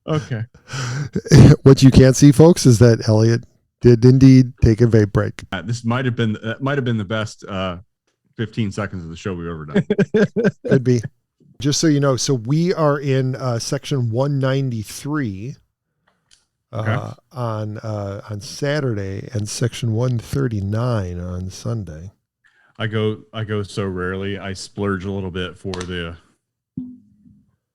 Okay. What you can't see, folks, is that Elliott did indeed take a vape break. This might have been the best 15 seconds of the show we've ever done. Could be. Just so you know, so we are in section 193 on Saturday, and section 139 on Sunday. I go so rarely. I splurge a little bit for the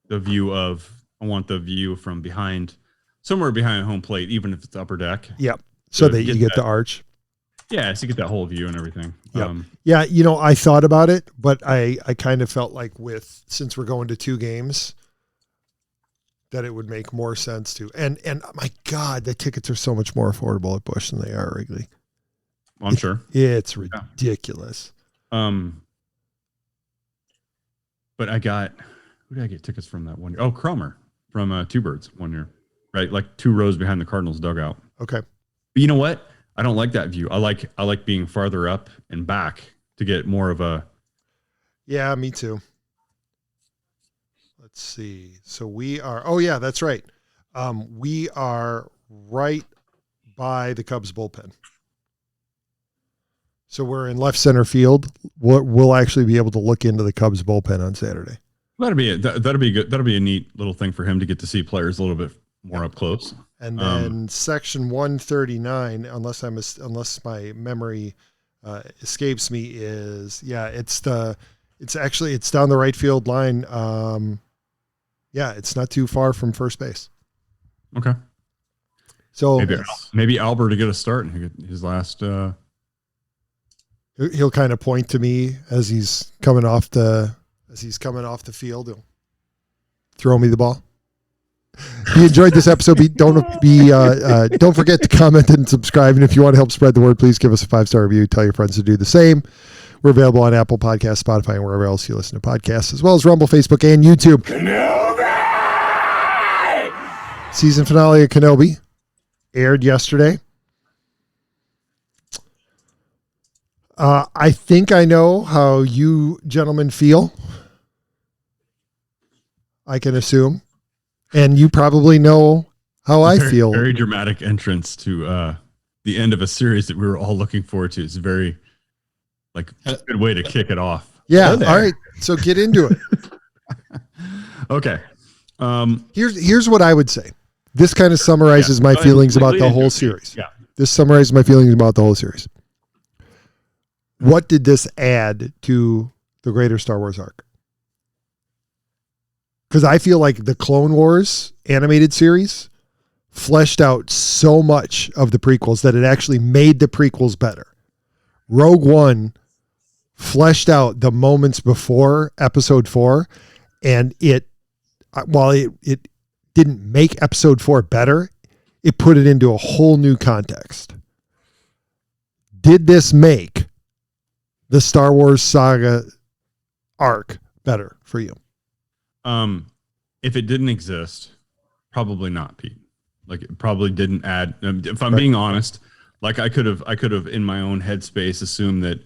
view of. I want the view from behind, somewhere behind home plate, even if it's upper deck. Yep. So that you get the arch. Yeah, so you get that whole view and everything. Yep. Yeah, I thought about it, but I kind of felt like since we're going to 2 games, that it would make more sense to. And my God, the tickets are so much more affordable at Busch than they are at Wrigley. I'm sure. It's ridiculous. But who did I get tickets from that one year? Oh, Cromer from Two Birds one year, right? Like 2 rows behind the Cardinals dugout. Okay. But you know what? I don't like that view. I like being farther up and back to get more of a. Yeah, me too. Let's see. So we are. Oh yeah, that's right. We are right by the Cubs bullpen. So we're in left center field. We'll actually be able to look into the Cubs bullpen on Saturday. That'll be good. That'll be a neat little thing for him to get to see players a little bit more up close. And then section 139, unless my memory escapes me, it's down the right field line. It's not too far from first base. Okay. So maybe Albert to get a start and his last. He'll kind of point to me as he's coming off the field. He'll throw me the ball. If you enjoyed this episode, don't forget to comment and subscribe. And if you want to help spread the word, please give us a 5-star review. Tell your friends to do the same. We're available on Apple Podcasts, Spotify, and wherever else you listen to podcasts, as well as Rumble, Facebook, and YouTube. Kenobi! Season finale of Kenobi aired yesterday. I think I know how you gentlemen feel. I can assume. And you probably know how I feel. Very dramatic entrance to the end of a series that we were all looking forward to. It's very a good way to kick it off. Yeah. All right. So get into it. Okay. Here's what I would say. This kind of summarizes my feelings about the whole series. Yeah. This summarizes my feelings about the whole series. What did this add to the greater Star Wars arc? Because I feel like the Clone Wars animated series fleshed out so much of the prequels that it actually made the prequels better. Rogue One fleshed out the moments before Episode 4, and while it didn't make Episode 4 better, it put it into a whole new context. Did this make the Star Wars saga arc better for you? If it didn't exist, probably not, Pete. It probably didn't add. If I'm being honest, I could have in my own headspace assumed that,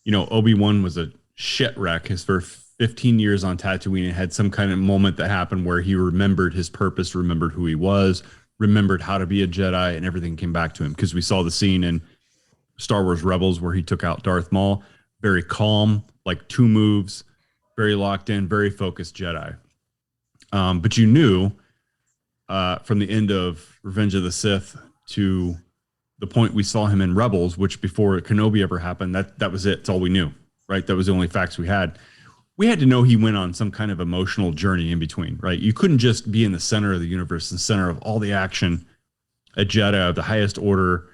Obi-Wan was a shit wreck his first 15 years on Tatooine and had some kind of moment that happened where he remembered his purpose, remembered who he was, remembered how to be a Jedi, and everything came back to him. Because we saw the scene in Star Wars Rebels where he took out Darth Maul, very calm, 2 moves, very locked in, very focused Jedi. But you knew from the end of Revenge of the Sith to the point we saw him in Rebels, which before Kenobi ever happened, that was it. It's all we knew, right? That was the only facts we had. We had to know he went on some kind of emotional journey in between, right? You couldn't just be in the center of the universe, the center of all the action, a Jedi of the highest order,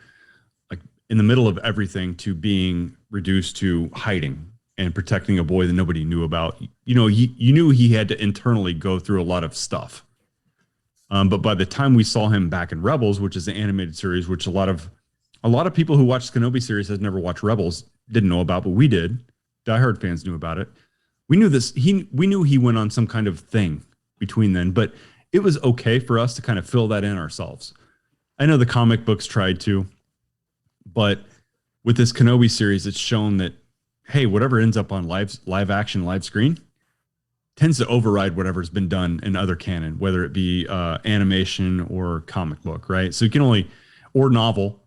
in the middle of everything, to being reduced to hiding and protecting a boy that nobody knew about. You knew he had to internally go through a lot of stuff. But by the time we saw him back in Rebels, which is the animated series, which a lot of people who watched the Kenobi series has never watched Rebels didn't know about, but we did. Diehard fans knew about it. We knew this. We knew he went on some kind of thing between then, but it was okay for us to kind of fill that in ourselves. I know the comic books tried to, but with this Kenobi series, it's shown that, hey, whatever ends up on live action, live screen tends to override whatever's been done in other canon, whether it be animation or comic book, right? So you can only, or novel.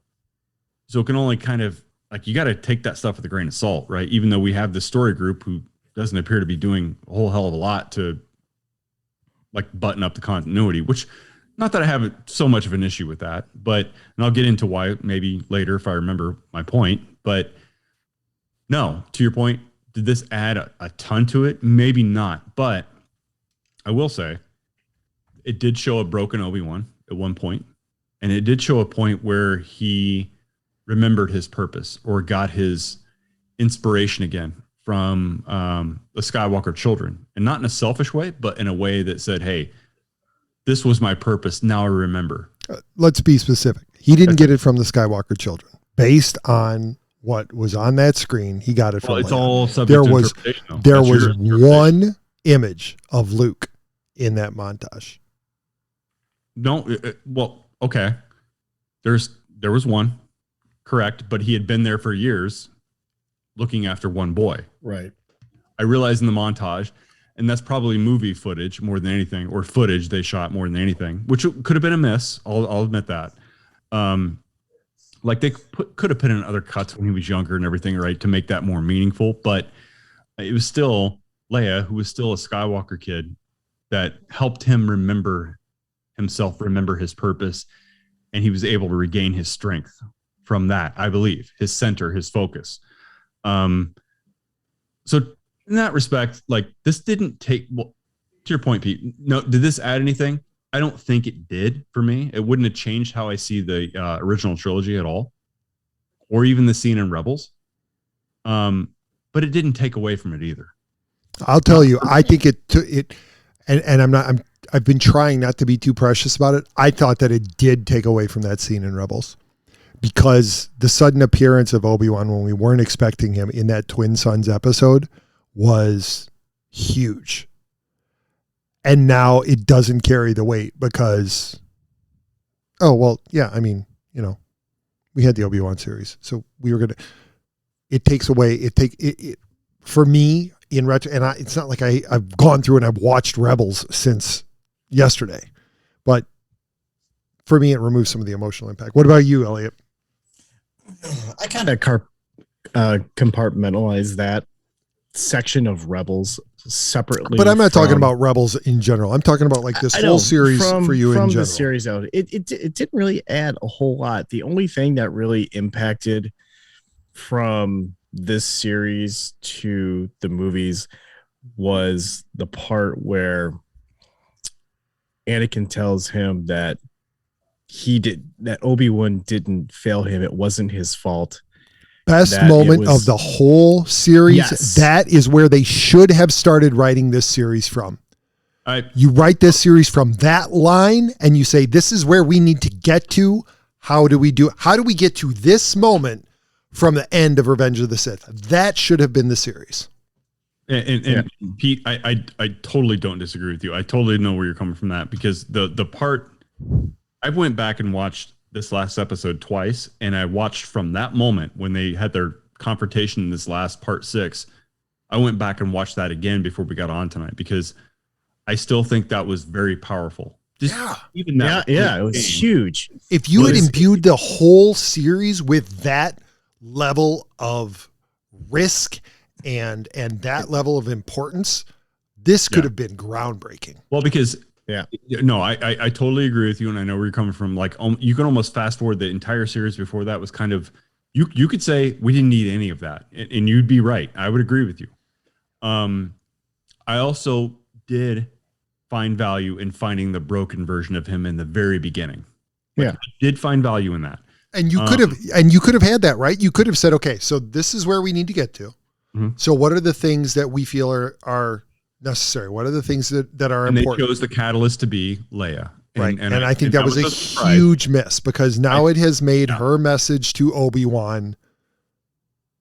So it can only kind of, you got to take that stuff with a grain of salt, right? Even though we have the story group who doesn't appear to be doing a whole hell of a lot to button up the continuity, which, not that I have so much of an issue with that, and I'll get into why maybe later if I remember my point, but no, to your point, did this add a ton to it? Maybe not, but I will say it did show a broken Obi-Wan at one point, and it did show a point where he remembered his purpose or got his inspiration again from the Skywalker children, and not in a selfish way, but in a way that said, hey, this was my purpose. Now I remember. Let's be specific. He didn't get it from the Skywalker children. Based on what was on that screen, he got it from it's Leia. all subject to interpretation. There was one image of Luke in that montage. No, okay. There was one, correct, but he had been there for years looking after one boy. Right. I realized in the montage, and that's probably movie footage more than anything, or footage they shot more than anything, which could have been a miss. I'll admit that. They could have put in other cuts when he was younger and everything, right, to make that more meaningful. But it was still Leia, who was still a Skywalker kid, that helped him remember himself, remember his purpose, and he was able to regain his strength from that, I believe, his center, his focus. So in that respect, this didn't take, to your point, Pete, no, did this add anything? I don't think it did for me. It wouldn't have changed how I see the original trilogy at all, or even the scene in Rebels. But it didn't take away from it either. I'll tell you, I think I've been trying not to be too precious about it. I thought that it did take away from that scene in Rebels, because the sudden appearance of Obi-Wan when we weren't expecting him in that Twin Sons episode was huge. And now it doesn't carry the weight because, we had the Obi-Wan series. So we were going to, it takes away. It for me in retro, and it's not like I've gone through and I've watched Rebels since yesterday, but for me, it removes some of the emotional impact. What about you, Elliott? I kind of compartmentalize that section of Rebels separately. But I'm not talking about Rebels in general. I'm talking about like this whole series for you in general. From the series out, it didn't really add a whole lot. The only thing that really impacted from this series to the movies was the part where Anakin tells him that Obi-Wan didn't fail him. It wasn't his fault. Best moment of the whole series. Yes. That is where they should have started writing this series from. You write this series from that line and you say, this is where we need to get to. How do we get to this moment from the end of Revenge of the Sith? That should have been the series. And Pete, I totally don't disagree with you. I totally know where you're coming from that, because the part I went back and watched this last episode twice, and I watched from that moment when they had their confrontation in this last part 6. I went back and watched that again before we got on tonight, because I still think that was very powerful. Even that. Yeah, it was huge. If you had imbued the whole series with that level of risk and that level of importance, this could have been groundbreaking. Well, because I totally agree with you, and I know where you're coming from. Like, you can almost fast forward the entire series before that was kind of, you could say we didn't need any of that, and you'd be right. I would agree with you. I also did find value in finding the broken version of him in the very beginning. I did find value in that. And you could have had that, right? You could have said, okay, so this is where we need to get to. Mm-hmm. So what are the things that we feel are necessary? What are the things that are important? They chose the catalyst to be Leia. Right. And I think that was a huge miss, because now it has made her message to Obi-Wan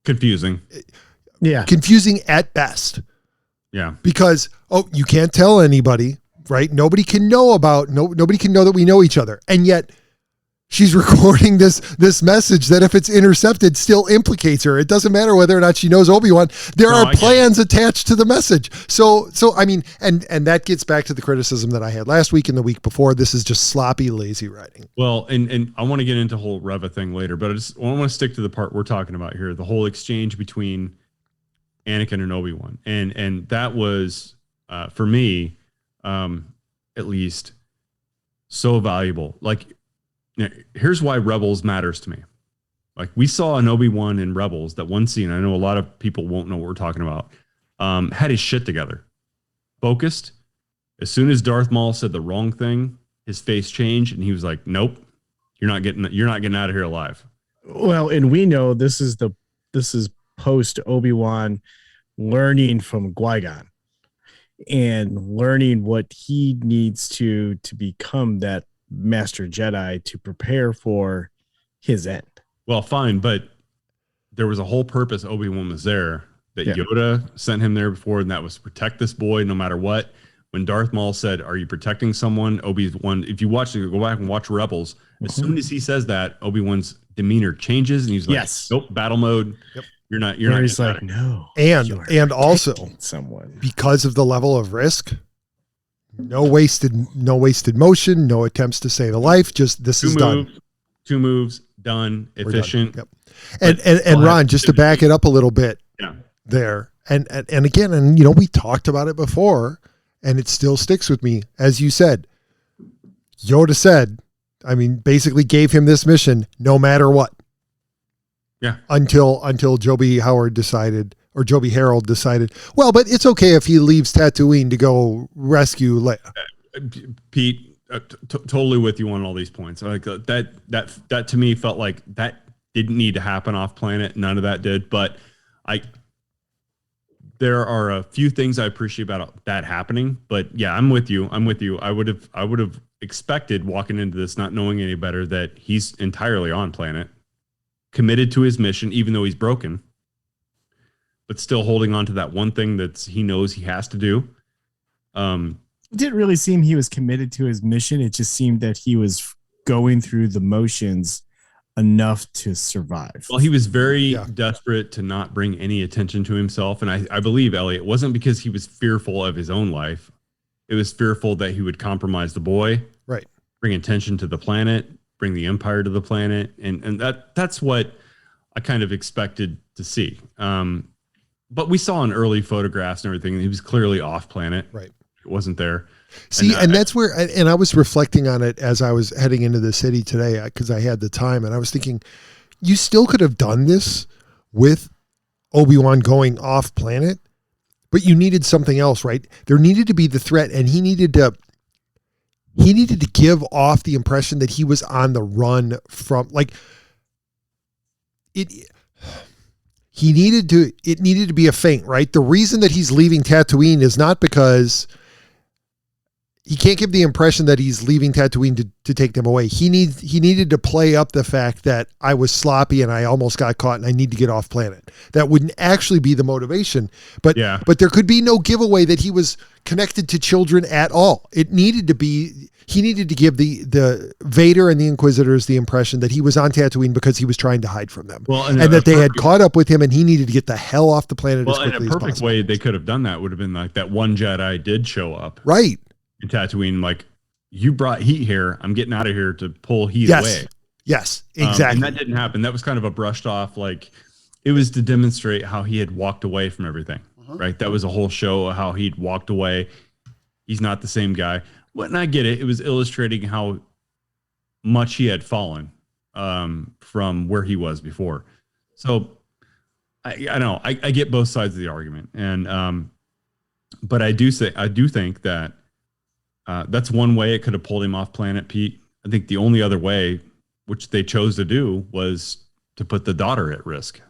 confusing. Yeah. Confusing at best. Yeah. Because, you can't tell anybody, right? Nobody can know that we know each other. And yet she's recording this message that, if it's intercepted, still implicates her. It doesn't matter whether or not she knows Obi-Wan. There are plans attached to the message. So I mean, and that gets back to the criticism that I had last week and the week before. This is just sloppy, lazy writing. Well, and I want to get into the whole Reva thing later, but I want to stick to the part we're talking about here, the whole exchange between Anakin and Obi-Wan. And that was, for me, at least, so valuable. Like, here's why Rebels matters to me. Like, we saw an Obi-Wan in Rebels, that one scene, I know a lot of people won't know what we're talking about, had his shit together, focused. As soon as Darth Maul said the wrong thing, his face changed, and he was like, nope, you're not getting out of here alive. Well, and we know this is post Obi-Wan learning from Qui-Gon and learning what he needs to become that Master Jedi to prepare for his end. Well, fine, but there was a whole purpose Obi-Wan was there, that Yoda sent him there before, and that was to protect this boy no matter what. When Darth Maul said, "Are you protecting someone?" Obi-Wan, if you watch it, go back and watch Rebels. As soon as he says that, Obi-Wan's demeanor changes, and he's like, "Nope, battle mode. Yep. You're not." He's like, "No." And also, someone, because of the level of risk, no wasted motion, no attempts to save a life. Just this is done. 2 moves, done, efficient. Yep. And Ron, just to back it up a little bit, there, and again, and we talked about it before, and it still sticks with me. As you said, Yoda said, basically gave him this mission no matter what. Yeah. Until Joby Harold decided, well, but it's okay if he leaves Tatooine to go rescue Leia. Pete, totally with you on all these points. Like that to me felt like that didn't need to happen off planet. None of that did, but there are a few things I appreciate about that happening. But yeah, I'm with you. I would have expected, walking into this not knowing any better, that he's entirely on planet, committed to his mission, even though he's broken, but still holding on to that one thing that he knows he has to do. It didn't really seem he was committed to his mission. It just seemed that he was going through the motions enough to survive. Well, he was very desperate to not bring any attention to himself. And I believe Elliott wasn't because he was fearful of his own life. It was fearful that he would compromise the boy, right? Bring attention to the planet, bring the empire to the planet. And that's what I kind of expected to see. But we saw in early photographs and everything, he was clearly off planet. Right. It wasn't there. See, and that's where, and I was reflecting on it as I was heading into the city today because I had the time, and I was thinking, you still could have done this with Obi-Wan going off planet, but you needed something else, right? There needed to be the threat, and he needed to give off the impression that he was on the run from, like, it needed to be a feint, right? The reason that he's leaving Tatooine is not because he can't give the impression that he's leaving Tatooine to take them away. He needed to play up the fact that I was sloppy and I almost got caught and I need to get off planet. That wouldn't actually be the motivation, but there could be no giveaway that he was connected to children at all. It needed to be, he needed to give the Vader and the Inquisitors the impression that he was on Tatooine because he was trying to hide from them, and that they had caught up with him and he neneeded to get the hell off the planet as quickly as possible. In a perfect way they could have done that would have been like that one Jedi did show up. Right. In Tatooine, like, you brought heat here. I'm getting out of here to pull heat away. Yes, exactly. And that didn't happen. That was kind of a brushed off, like, it was to demonstrate how he had walked away from everything, right? That was a whole show of how he'd walked away. He's not the same guy. Well, and I get it. It was illustrating how much he had fallen from where he was before. So I know I get both sides of the argument, and but I do think that. That's one way it could have pulled him off planet, Pete. I think the only other way, which they chose to do, was to put the daughter at risk.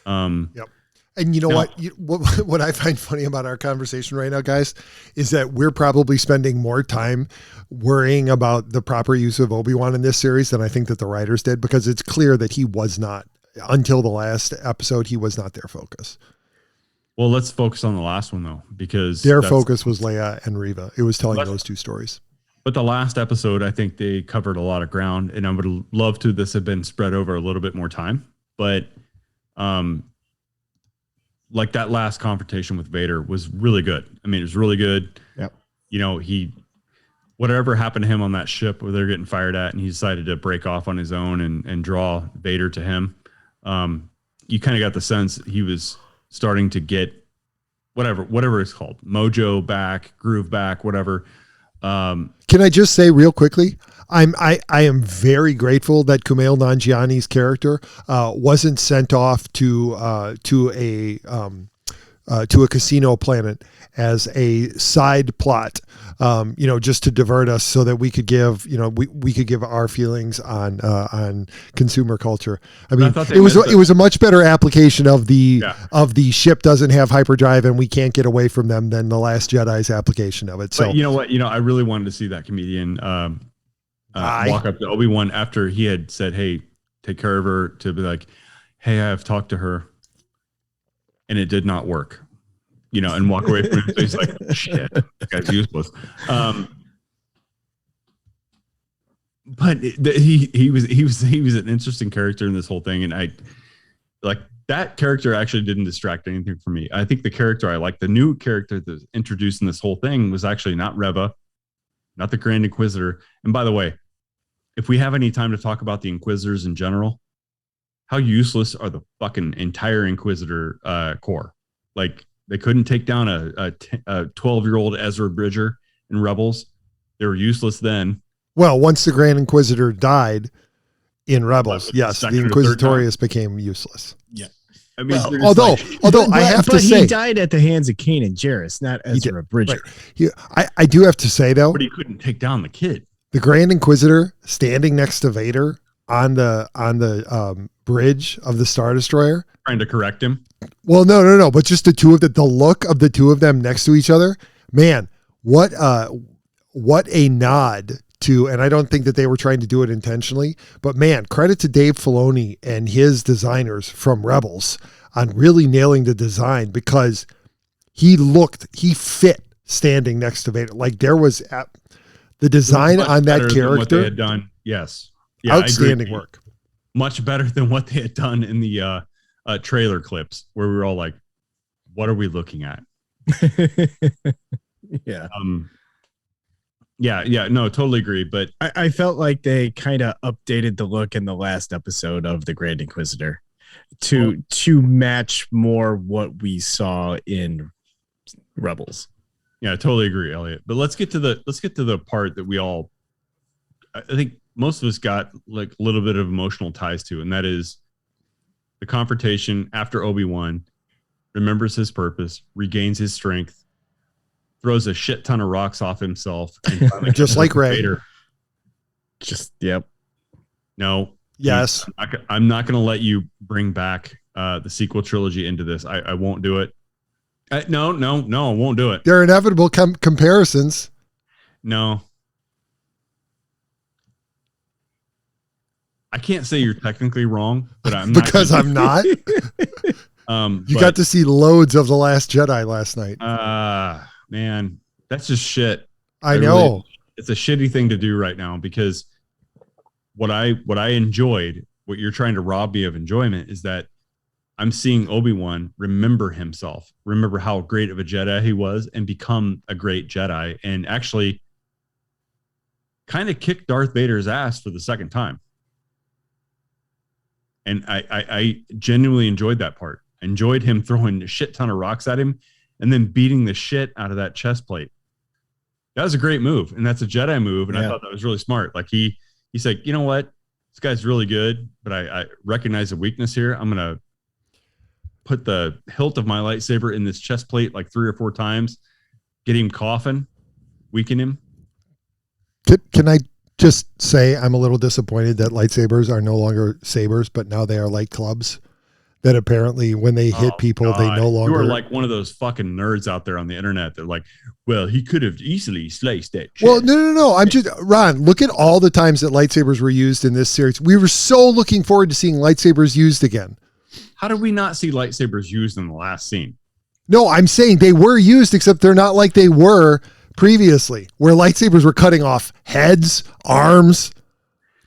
Yep. And you know what I find funny about our conversation right now, guys, is that we're probably spending more time worrying about the proper use of Obi-Wan in this series than I think that the writers did, because it's clear that he was not, until the last episode, he was not their focus. Well, let's focus on the last one, though, because their focus was Leia and Reva. It was telling those two stories. But the last episode, I think they covered a lot of ground, and I would love to this have been spread over a little bit more time. But like that last confrontation with Vader was really good. I mean, it was really good. Yep. You know, whatever happened to him on that ship where they're getting fired at, and he decided to break off on his own and draw Vader to him. You kind of got the sense he was starting to get whatever it's called, mojo back, groove back, whatever. Can I just say real quickly, I am very grateful that Kumail Nanjiani's character wasn't sent off to a casino planet as a side plot, just to divert us so that we could give, we could give our feelings on consumer culture. I mean, it was a much better application of the ship doesn't have hyperdrive and we can't get away from them than the Last Jedi's application of it. So, but you know what, I really wanted to see that comedian walk up to Obi-Wan after he had said, "Hey, take care of her," to be like, "Hey, I have talked to her and it did not work." And walk away from him. So he's like, "Shit, that guy's useless." But he was an interesting character in this whole thing, and I like that character. Actually, didn't distract anything from me. I think the character I like, the new character that was introduced in this whole thing, was actually not Reva, not the Grand Inquisitor. And by the way, if we have any time to talk about the Inquisitors in general, how useless are the fucking entire Inquisitor corps? Like, they couldn't take down a 12-year-old Ezra Bridger in Rebels. They were useless then. Well, once the Grand Inquisitor died in Rebels, yes, the Inquisitorius became useless. Yeah. I mean, although I have to say, he died at the hands of Kanan Jarrus, not Ezra Bridger. Right. I do have to say, though, but he couldn't take down the kid. The Grand Inquisitor standing next to Vader on the bridge of the Star Destroyer, trying to correct him. Well, no. But just the look of the two of them next to each other, man, what a nod to, and I don't think that they were trying to do it intentionally, but man, credit to Dave Filoni and his designers from Rebels on really nailing the design, because he fit standing next to Vader. Like, there was the design on that character. What they had done. Yes. Outstanding work. Much better than what they had done in the trailer clips, where we were all like, "What are we looking at?" Yeah. No, totally agree. But I felt like they kind of updated the look in the last episode of the Grand Inquisitor to match more what we saw in Rebels. Yeah, I totally agree, Elliott. But let's get to the part that we all, I think most of us got like a little bit of emotional ties to, and that is the confrontation after Obi-Wan remembers his purpose, regains his strength, throws a shit ton of rocks off himself, and just like Rey. Vader. Yep. No. Yes. I'm not going to let you bring back the sequel trilogy into this. I won't do it. No, I won't do it. They're inevitable comparisons. No. I can't say you're technically wrong, but I'm not. Because I'm not. You got to see loads of The Last Jedi last night. Man, that's just shit. I know. It's a shitty thing to do right now, because what I enjoyed, what you're trying to rob me of enjoyment, is that I'm seeing Obi-Wan remember himself, remember how great of a Jedi he was, and become a great Jedi, and actually kind of kick Darth Vader's ass for the second time. And I genuinely enjoyed that part. I enjoyed him throwing a shit ton of rocks at him and then beating the shit out of that chest plate. That was a great move, and that's a Jedi move, and I thought that was really smart. Like he's like, you know what? This guy's really good, but I recognize a weakness here. I'm going to put the hilt of my lightsaber in this chest plate like 3 or 4 times, get him coughing, weaken him. Can I just say I'm a little disappointed that lightsabers are no longer sabers, but now they are like clubs that apparently when they hit people, they no longer. You are like one of those fucking nerds out there on the internet that like, well, he could have easily sliced that chest. Well, no. I'm just, Ron, look at all the times that lightsabers were used in this series. We were so looking forward to seeing lightsabers used again. How did we not see lightsabers used in the last scene? No, I'm saying they were used, except they're not like they were previously, where lightsabers were cutting off heads, arms,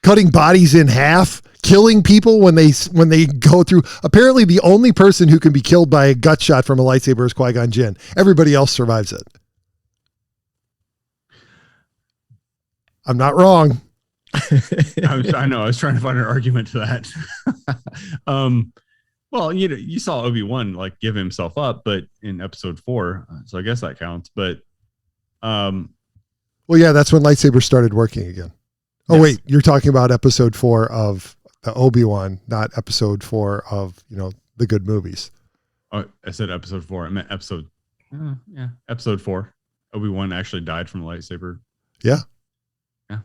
cutting bodies in half, killing people when they go through. Apparently, the only person who can be killed by a gut shot from a lightsaber is Qui-Gon Jinn. Everybody else survives it. I'm not wrong. I know. I was trying to find an argument to that. Well, you saw Obi-Wan like give himself up, but in episode 4, so I guess that counts. But well, yeah, that's when lightsabers started working again. Oh, yes. Wait, you're talking about episode 4 of Obi-Wan, not episode 4 of the good movies. Oh, I said episode 4. I meant episode. Episode 4. Obi-Wan actually died from a lightsaber. Yeah. Was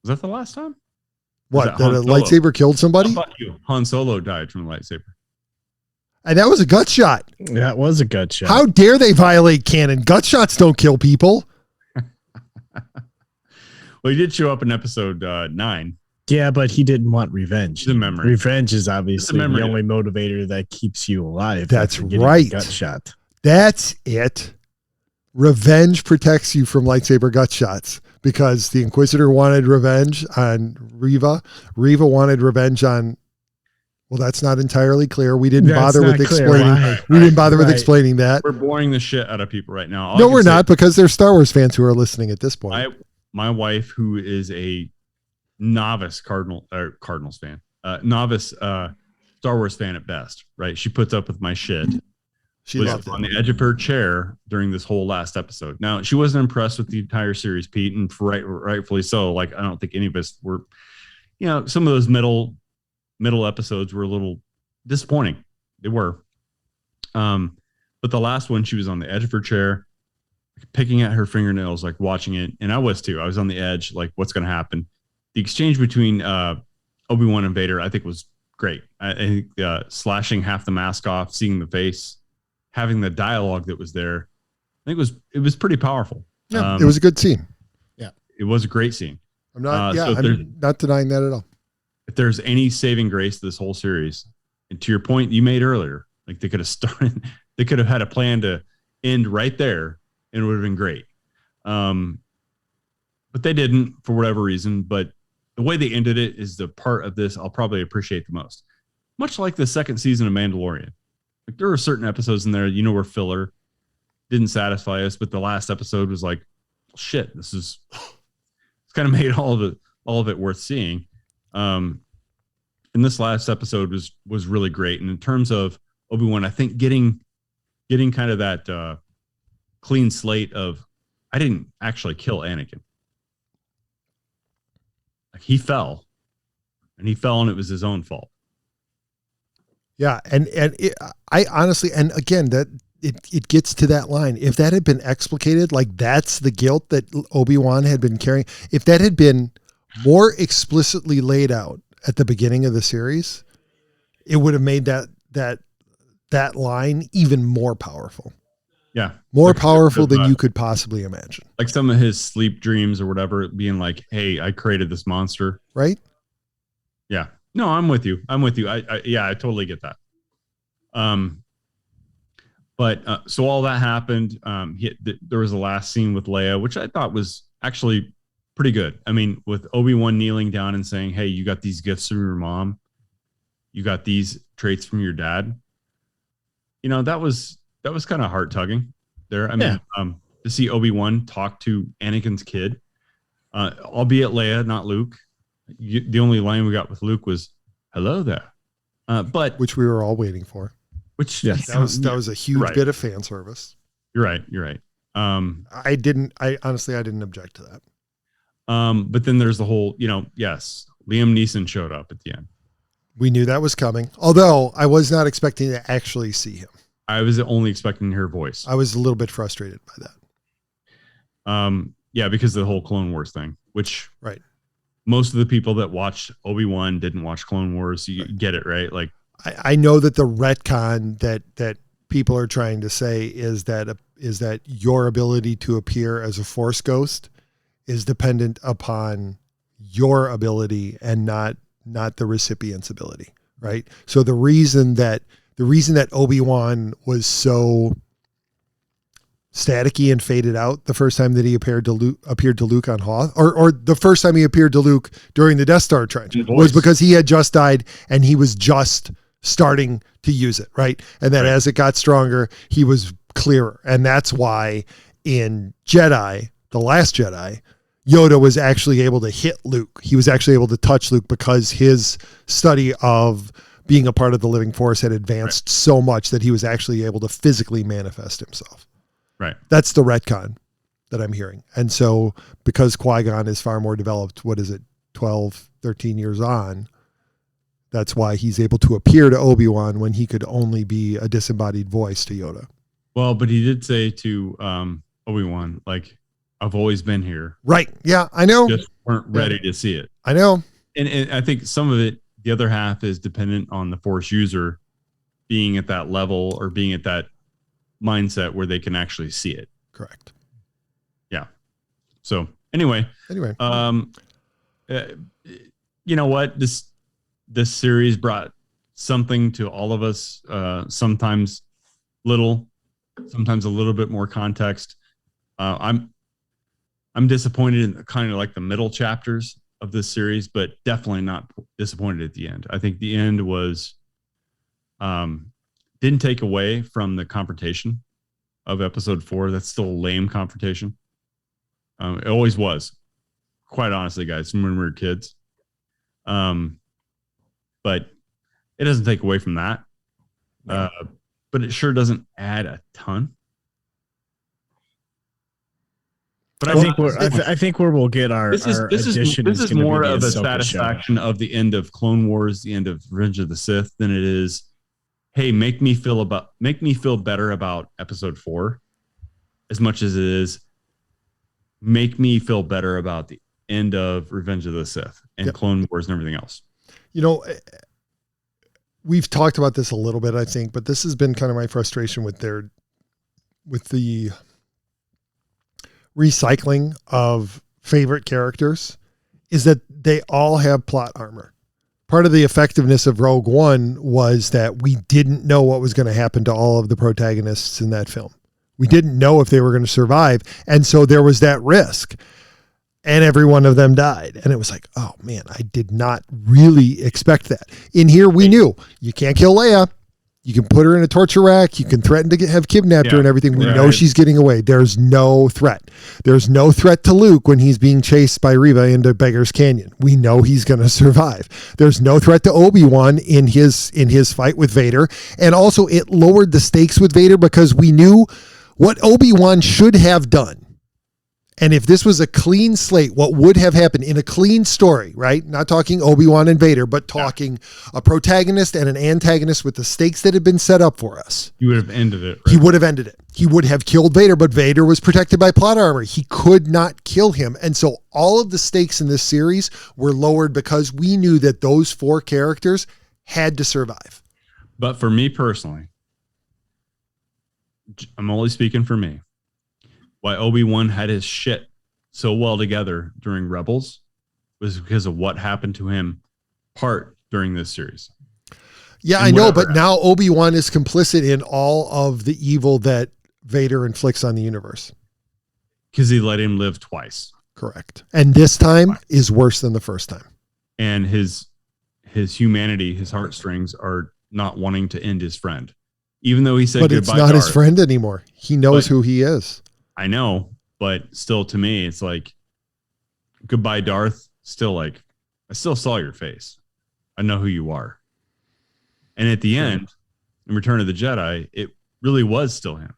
that the last time? What? That a lightsaber killed somebody? Oh, fuck you. Han Solo died from a lightsaber. And that was a gut shot. That was a gut shot. How dare they violate canon? Gut shots don't kill people. Well, he did show up in episode 9. Yeah, but he didn't want revenge. The memory. Revenge is obviously the only motivator that keeps you alive. That's right. Gut shot. That's it. Revenge protects you from lightsaber gut shots, because the Inquisitor wanted revenge on Reva. Reva wanted revenge on. Well, that's not entirely clear. We didn't bother with explaining. We didn't bother with explaining that. We're boring the shit out of people right now. No, we're not, because there's Star Wars fans who are listening at this point. My wife, who is a novice Cardinals fan, novice Star Wars fan at best, right? She puts up with my shit. She was on the edge of her chair during this whole last episode. Now, she wasn't impressed with the entire series, Pete, and rightfully so. Like, I don't think any of us were. Some of those middle episodes were a little disappointing. They were. But the last one, she was on the edge of her chair, picking at her fingernails, like watching it. And I was too. I was on the edge, like, what's going to happen? The exchange between Obi-Wan and Vader, I think, was great. I think slashing half the mask off, seeing the face, having the dialogue that was there, I think it was pretty powerful. Yeah, it was a good scene. Yeah, it was a great scene. I'm not denying that at all. If there's any saving grace to this whole series, and to your point you made earlier, like they could have had a plan to end right there, and it would have been great. But they didn't, for whatever reason. But the way they ended it is the part of this I'll probably appreciate the most. Much like the second season of Mandalorian. Like there were certain episodes in there, were filler, didn't satisfy us, but the last episode was like, shit, it's kind of made all of it worth seeing. And this last episode was really great. And in terms of Obi-Wan, I think getting kind of that clean slate of, I didn't actually kill Anakin. Like he fell, and it was his own fault. Yeah, and I honestly, and again, that it gets to that line. If that had been explicated, like that's the guilt that Obi-Wan had been carrying. If that had been more explicitly laid out at the beginning of the series, it would have made that line even more powerful. Yeah. More powerful than you could possibly imagine. Like some of his sleep dreams or whatever being like, hey, I created this monster. Right? Yeah. No, I'm with you. I totally get that. But so all that happened. There was a last scene with Leia, which I thought was actually pretty good. I mean, with Obi-Wan kneeling down and saying, hey, you got these gifts from your mom. You got these traits from your dad. That was kind of heart tugging there. I mean, to see Obi-Wan talk to Anakin's kid, albeit Leia, not Luke. The only line we got with Luke was "Hello there," but which we were all waiting for. Which that was a huge bit of fan service. You're right. I honestly didn't object to that. But then there's the whole, yes, Liam Neeson showed up at the end. We knew that was coming, although I was not expecting to actually see him. I was only expecting her voice. I was a little bit frustrated by that. Yeah, because of the whole Clone Wars thing, which right. Most of the people that watched Obi-Wan didn't watch Clone Wars. So you get it, right? Like I know that the retcon that people are trying to say is that your ability to appear as a Force ghost is dependent upon your ability and not the recipient's ability, right? So the reason that Obi-Wan was so staticky and faded out the first time that he appeared to Luke on Hoth, or the first time he appeared to Luke during the Death Star trench, was because he had just died and he was just starting to use it, right? And then as it got stronger, he was clearer. And that's why in Jedi, The Last Jedi, Yoda was actually able to hit Luke. He was actually able to touch Luke because his study of being a part of the living force had advanced so much that he was actually able to physically manifest himself. Right. That's the retcon that I'm hearing. And so because Qui-Gon is far more developed, 12, 13 years on, that's why he's able to appear to Obi-Wan when he could only be a disembodied voice to Yoda. Well, but he did say to Obi-Wan, like, I've always been here. Right. Yeah, I know. Just weren't ready to see it. I know. And I think some of it, the other half is dependent on the Force user being at that level or being at that mindset where they can actually see it. Correct. Yeah. So anyway, you know what? This series brought something to all of us. Sometimes little, sometimes a little bit more context. I'm disappointed in kind of like the middle chapters of this series, but definitely not disappointed at the end. I think the end was didn't take away from the confrontation of episode 4. That's still a lame confrontation. It always was, quite honestly, guys, when we were kids. But it doesn't take away from that. But it sure doesn't add a ton. But I think where we'll get our this is more of a satisfaction of the end of Clone Wars, the end of Revenge of the Sith, than it is, hey, make me feel better about episode 4, as much as it is make me feel better about the end of Revenge of the Sith and Clone Wars and everything else. You know, we've talked about this a little bit, I think, but this has been kind of my frustration with the recycling of favorite characters, is that they all have plot armor. Part of the effectiveness of Rogue One was that we didn't know what was going to happen to all of the protagonists in that film. We didn't know if they were going to survive. And so there was that risk. and every one of them died. And it was like, oh man, I did not really expect that. In here, we knew you can't kill Leia. You can put her in a torture rack. You can threaten to have kidnapped her and everything. We know she's getting away. There's no threat. There's no threat to Luke when he's being chased by Reva into Beggar's Canyon. We know he's going to survive. There's no threat to Obi-Wan in his fight with Vader. And also it lowered the stakes with Vader because we knew what Obi-Wan should have done. And if this was a clean slate, what would have happened in a clean story, right? Not talking Obi-Wan and Vader, but talking a protagonist and an antagonist with the stakes that had been set up for us. You would have ended it. Right? He would have ended it. He would have killed Vader, but Vader was protected by plot armor. He could not kill him. And so all of the stakes in this series were lowered because we knew that those 4 characters had to survive. But for me personally, I'm only speaking for me. Why Obi-Wan had his shit so well together during Rebels was because of what happened to him during this series. Yeah, I know, but now Obi-Wan is complicit in all of the evil that Vader inflicts on the universe. Because he let him live twice. Correct. And this time is worse than the first time. And his humanity, his heartstrings are not wanting to end his friend. Even though he said goodbye. But it's not his friend anymore. He knows who he is. I know, but still to me, it's like goodbye, Darth. Still like, I still saw your face. I know who you are. And at the end, in Return of the Jedi, it really was still him.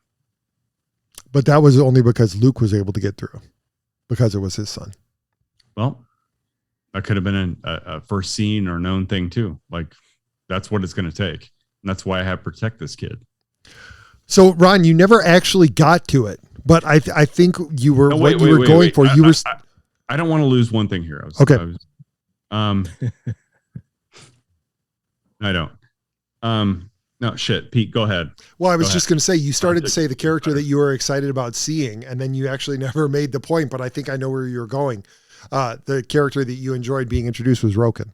But that was only because Luke was able to get through because it was his son. Well, that could have been a first seen or known thing too. Like that's what it's going to take. And that's why I have protect this kid. So Ron, you never actually got to it. But I think you were I don't want to lose one thing here. I don't. No shit, Pete. Go ahead. Well, I was just going to say you started to say the character that you were excited about seeing, and then you actually never made the point. But I think I know where you're going. The character that you enjoyed being introduced was Roken.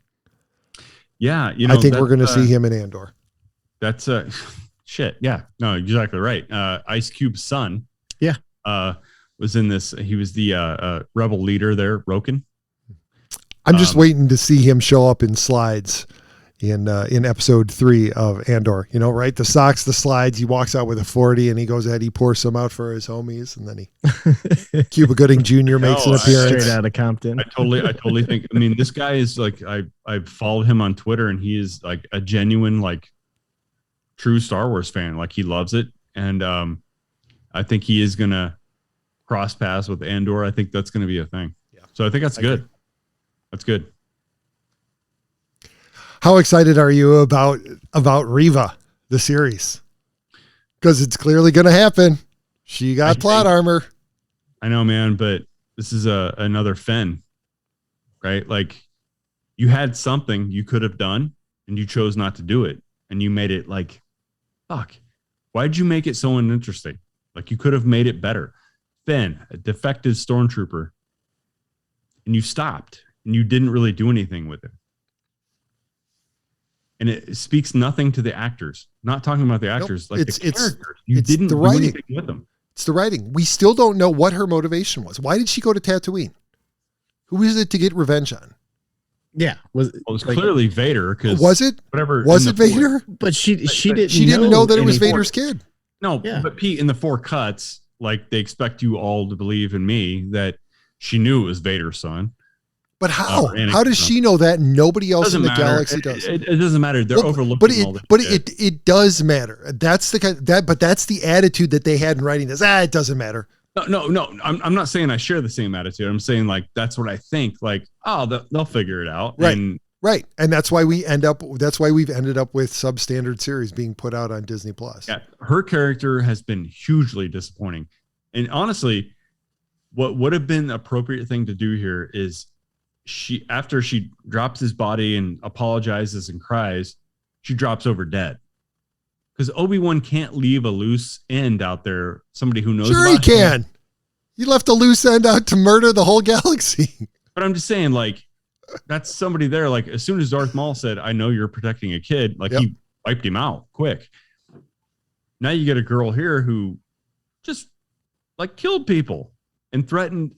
Yeah, I think we're going to see him in Andor. That's shit. Yeah, no, exactly right. Ice Cube's son. Yeah. Was in this. He was the rebel leader there, Roken. I'm just waiting to see him show up in slides in episode 3 of Andor. You know, right? The socks, the slides. He walks out with a 40 and he goes ahead. He pours some out for his homies, and then Cuba Gooding Jr. makes an appearance straight out of Compton. I totally think. I mean, this guy is like I've followed him on Twitter, and he is like a genuine, like, true Star Wars fan. Like he loves it, and I think he is gonna cross paths with Andor. I think that's gonna be a thing. Yeah. So I think that's good. That's good. How excited are you about Reva, the series? Because it's clearly gonna happen. She got plot armor. I know, man, but this is another Finn, right? Like you had something you could have done, and you chose not to do it, and you made it like, fuck. Why'd you make it so uninteresting? Like you could have made it better. Finn, a defective stormtrooper, and you stopped, and you didn't really do anything with it. And it speaks nothing to the actors. Not talking about the actors, like the characters. You didn't do anything with them. It's the writing. We still don't know what her motivation was. Why did she go to Tatooine? Who is it to get revenge on? Yeah, it was clearly Vader. Because was it? Whatever. Was it Vader? But she didn't. She didn't know that it was Vader's kid. No, but Pete, in the 4 cuts, like they expect you all to believe in me that she knew it was Vader's son. But how? How does she know that? Nobody else in the galaxy does. It doesn't matter. They're overlooking all this. But it does matter. That's but that's the attitude that they had in writing this. It doesn't matter. No. I'm not saying I share the same attitude. I'm saying like that's what I think. Like, oh, they'll figure it out. Right. Right. And that's why we've ended up with substandard series being put out on Disney Plus. Yeah. Her character has been hugely disappointing. And honestly, what would have been the appropriate thing to do here is after she drops his body and apologizes and cries, she drops over dead. Because Obi-Wan can't leave a loose end out there. Somebody who knows. Sure, he can. You left a loose end out to murder the whole galaxy. But I'm just saying, like, that's somebody there. Like, as soon as Darth Maul said, "I know you're protecting a kid," like he wiped him out quick. Now you get a girl here who just like killed people and threatened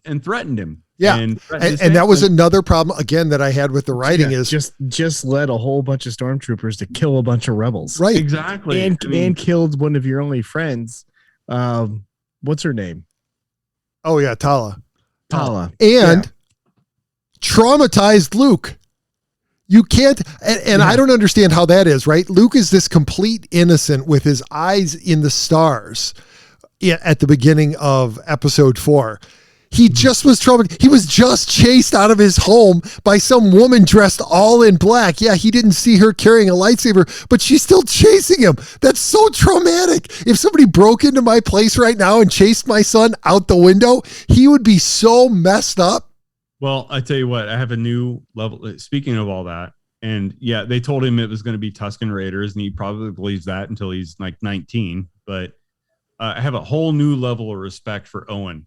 him. Yeah, and that was another problem again that I had with the writing is just led a whole bunch of stormtroopers to kill a bunch of rebels, right? Exactly, and killed one of your only friends. What's her name? Oh yeah, Tala, and traumatized Luke. You can't, and I don't understand how that is, right? Luke is this complete innocent with his eyes in the stars at the beginning of episode 4. He just was traumatized. He was just chased out of his home by some woman dressed all in black. Yeah, he didn't see her carrying a lightsaber, but she's still chasing him. That's so traumatic. If somebody broke into my place right now and chased my son out the window, he would be so messed up. Well, I tell you what, I have a new level. Speaking of all that, and yeah, they told him it was going to be Tusken Raiders, and he probably believes that until he's like 19. But I have a whole new level of respect for Owen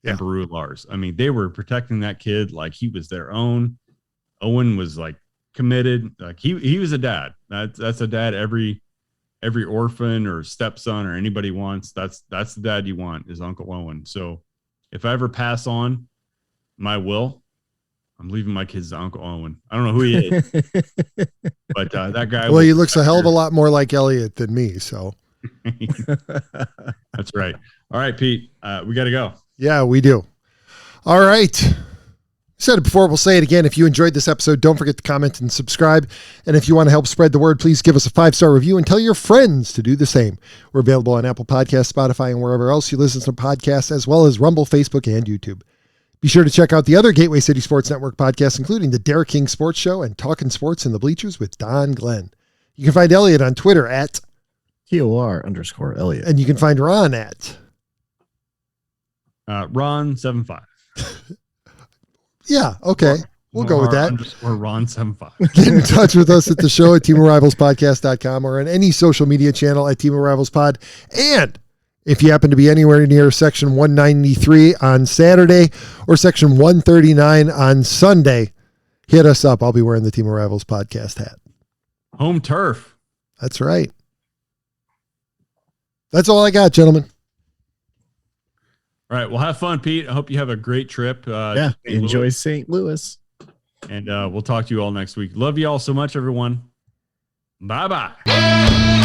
and Beru Lars. I mean, they were protecting that kid like he was their own. Owen was like committed, like he was a dad. That's a dad every orphan or stepson or anybody wants. That's the dad you want is Uncle Owen. So if I ever pass on my will, I'm leaving my kids to Uncle Owen. I don't know who he is, but that guy. Well, he looks a hell of a lot more like Elliott than me. So that's right. All right, Pete, we got to go. Yeah, we do. All right. I said it before, we'll say it again. If you enjoyed this episode, don't forget to comment and subscribe. And if you want to help spread the word, please give us a 5-star review and tell your friends to do the same. We're available on Apple Podcasts, Spotify, and wherever else you listen to podcasts, as well as Rumble, Facebook, and YouTube. Be sure to check out the other Gateway City Sports Network podcasts, including the Derek King Sports Show and Talking Sports in the Bleachers with Don Glenn. You can find Elliott on Twitter at TOR_Elliott. And you can find Ron at Ron75. Yeah, okay. We'll go with that. Or Ron75. Get in touch with us at the show at teamofrivalspodcast.com or on any social media channel at Team of Rivals Pod. And if you happen to be anywhere near section 193 on Saturday or section 139 on Sunday, hit us up. I'll be wearing the Team of Rivals podcast hat. Home turf. That's right. That's all I got, gentlemen. All right. Well, have fun, Pete. I hope you have a great trip. Enjoy St. Louis. And we'll talk to you all next week. Love you all so much, everyone. Bye-bye.